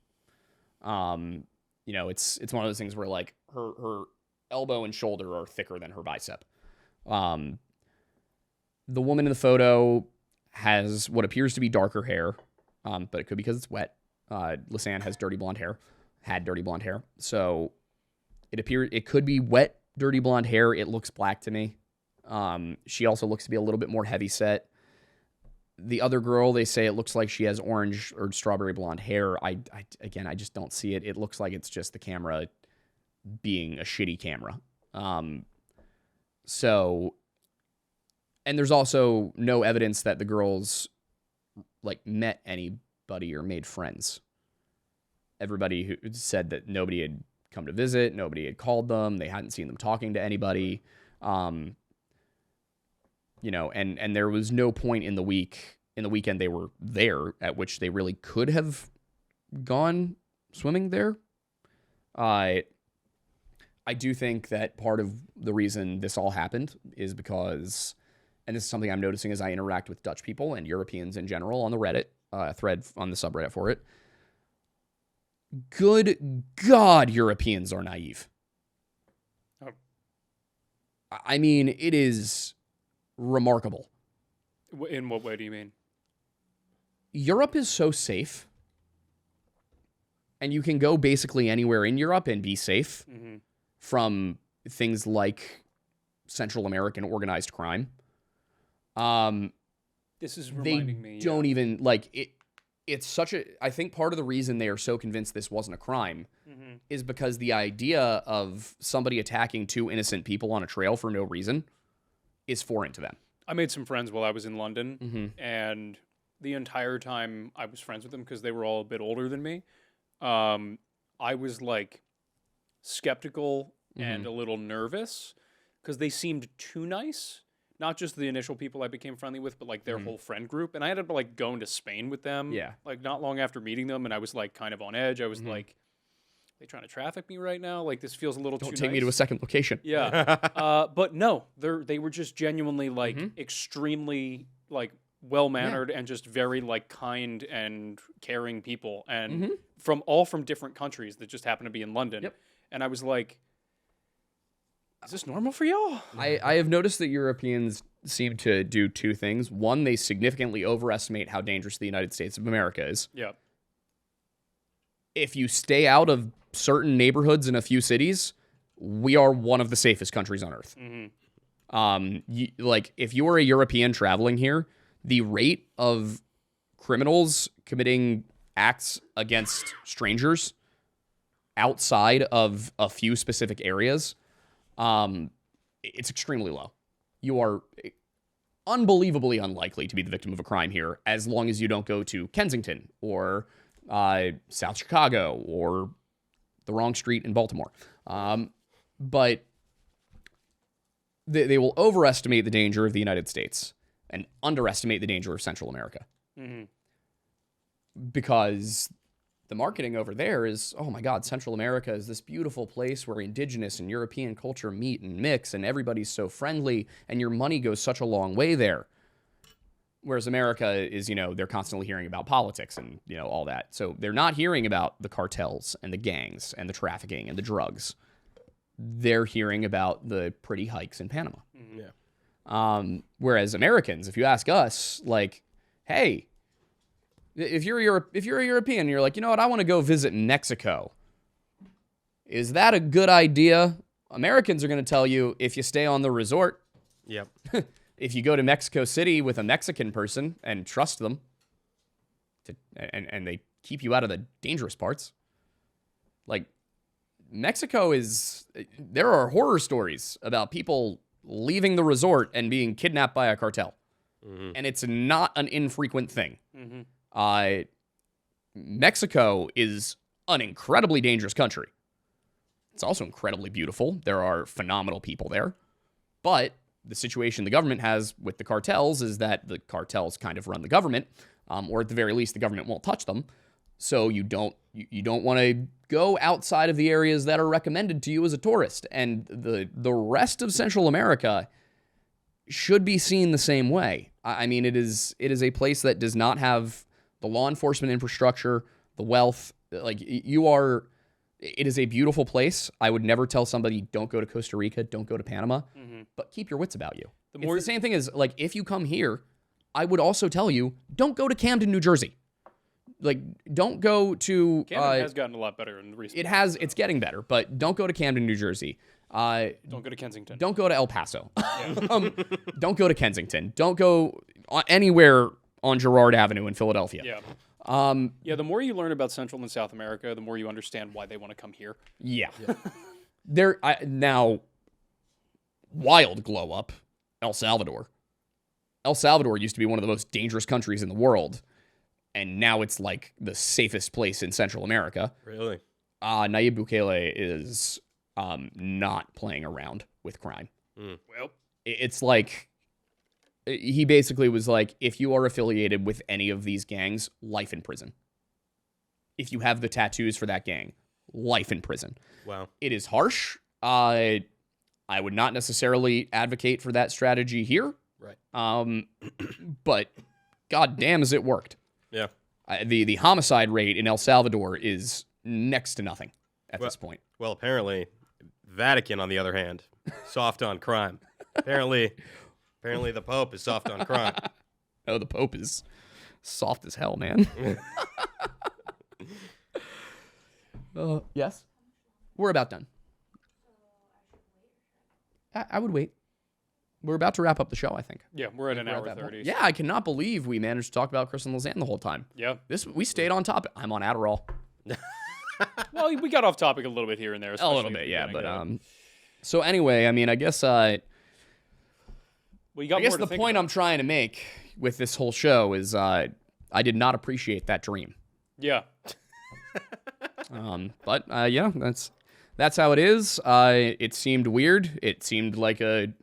It's one of those things where like her elbow and shoulder are thicker than her bicep. The woman in the photo has what appears to be darker hair, but it could be because it's wet. Lisanne has dirty blonde hair, had dirty blonde hair, so it could be wet, dirty blonde hair. It looks black to me. She also looks to be a little bit more heavy set. The other girl, they say it looks like she has orange or strawberry blonde hair. I just don't see it. It looks like it's just the camera being a shitty camera. And there's also no evidence that the girls like met anybody or made friends. Everybody who said that nobody had come to visit, nobody had called them, they hadn't seen them talking to anybody. And there was no point in the weekend they were there at which they really could have gone swimming there. I do think that part of the reason this all happened is because, and this is something I'm noticing as I interact with Dutch people and Europeans in general on the Reddit thread on the subreddit for it. Good God, Europeans are naive. Oh. I mean, it is remarkable. In what way do you mean? Europe is so safe, and you can go basically anywhere in Europe and be safe from things like Central American organized crime. This is reminding me. They don't even like it. It's such a. I think part of the reason they are so convinced this wasn't a crime is because the idea of somebody attacking 2 innocent people on a trail for no reason is foreign to them. I made some friends while I was in London, and the entire time I was friends with them because they were all a bit older than me. I was like skeptical and a little nervous because they seemed too nice. Not just the initial people I became friendly with, but like their whole friend group. And I ended up like going to Spain with them. Yeah. Like not long after meeting them, and I was like kind of on edge. I was like, they trying to traffic me right now? Like this feels a little too Don't take nice. me to a second location. Yeah. But no, they were just genuinely like extremely like well-mannered and just very like kind and caring people, and from different countries that just happen to be in London. Yep. And I was like, is this normal for y'all? I have noticed that Europeans seem to do 2 things. One, they significantly overestimate how dangerous the United States of America is. Yeah. If you stay out of certain neighborhoods in a few cities, we are one of the safest countries on earth. If you are a European traveling here, the rate of criminals committing acts against strangers outside of a few specific areas, it's extremely low. You are unbelievably unlikely to be the victim of a crime here as long as you don't go to Kensington or South Chicago or the wrong street in Baltimore. But they will overestimate the danger of the United States and underestimate the danger of Central America. Because the marketing over there is, oh my God, Central America is this beautiful place where indigenous and European culture meet and mix, and everybody's so friendly, and your money goes such a long way there. Whereas America is, they're constantly hearing about politics and, all that. So they're not hearing about the cartels and the gangs and the trafficking and the drugs. They're hearing about the pretty hikes in Panama. Yeah. Whereas Americans, if you ask us, like, hey, if you're a European, you're like, you know what, I want to go visit Mexico. Is that a good idea? Americans are going to tell you if you stay on the resort. Yep. If you go to Mexico City with a Mexican person and trust them, and they keep you out of the dangerous parts. Like, Mexico there are horror stories about people leaving the resort and being kidnapped by a cartel. Mm-hmm. And it's not an infrequent thing. Mm-hmm. Mexico is an incredibly dangerous country. It's also incredibly beautiful. There are phenomenal people there. But the situation the government has with the cartels is that the cartels kind of run the government, or at the very least, the government won't touch them. So you don't want to go outside of the areas that are recommended to you as a tourist. And the rest of Central America should be seen the same way. I mean, it is a place that does not have the law enforcement infrastructure, the wealth. Like, it is a beautiful place. I would never tell somebody, don't go to Costa Rica, don't go to Panama, but keep your wits about you. It's the same thing as, like, if you come here, I would also tell you, don't go to Camden, New Jersey. Like, don't go to... Camden has gotten a lot better in recent years. It's getting better, but don't go to Camden, New Jersey. Don't go to Kensington. Don't go to El Paso. Don't go to Kensington. Don't go anywhere on Girard Avenue in Philadelphia. Yeah. The more you learn about Central and South America, the more you understand why they want to come here. Yeah. Now, wild glow up, El Salvador. El Salvador used to be one of the most dangerous countries in the world, and now it's like the safest place in Central America. Really? Nayib Bukele is not playing around with crime. Well, it's like, he basically was like, if you are affiliated with any of these gangs, life in prison. If you have the tattoos for that gang, life in prison. Wow. It is harsh. I would not necessarily advocate for that strategy here. Right. But goddamn, has it worked. Yeah. The homicide rate in El Salvador is next to nothing at this point. Well, apparently, Vatican, on the other hand, soft on crime. Apparently the Pope is soft on crime. Oh, the Pope is soft as hell, man. Yes? We're about done. I would wait. We're about to wrap up the show, I think. Yeah, we're at an hour 30. Yeah, I cannot believe we managed to talk about Kris and Lisanne the whole time. Yeah. We stayed on topic. I'm on Adderall. Well, we got off topic a little bit here and there. A little bit, yeah. But so anyway, I mean, I guess the point I'm trying to make with this whole show is I did not appreciate that dream. Yeah. But yeah, that's how it is. It seemed weird. It seemed like a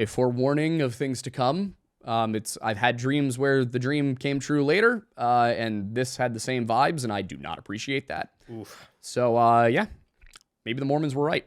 forewarning of things to come. I've had dreams where the dream came true later, and this had the same vibes, and I do not appreciate that. Oof. So yeah, maybe the Mormons were right.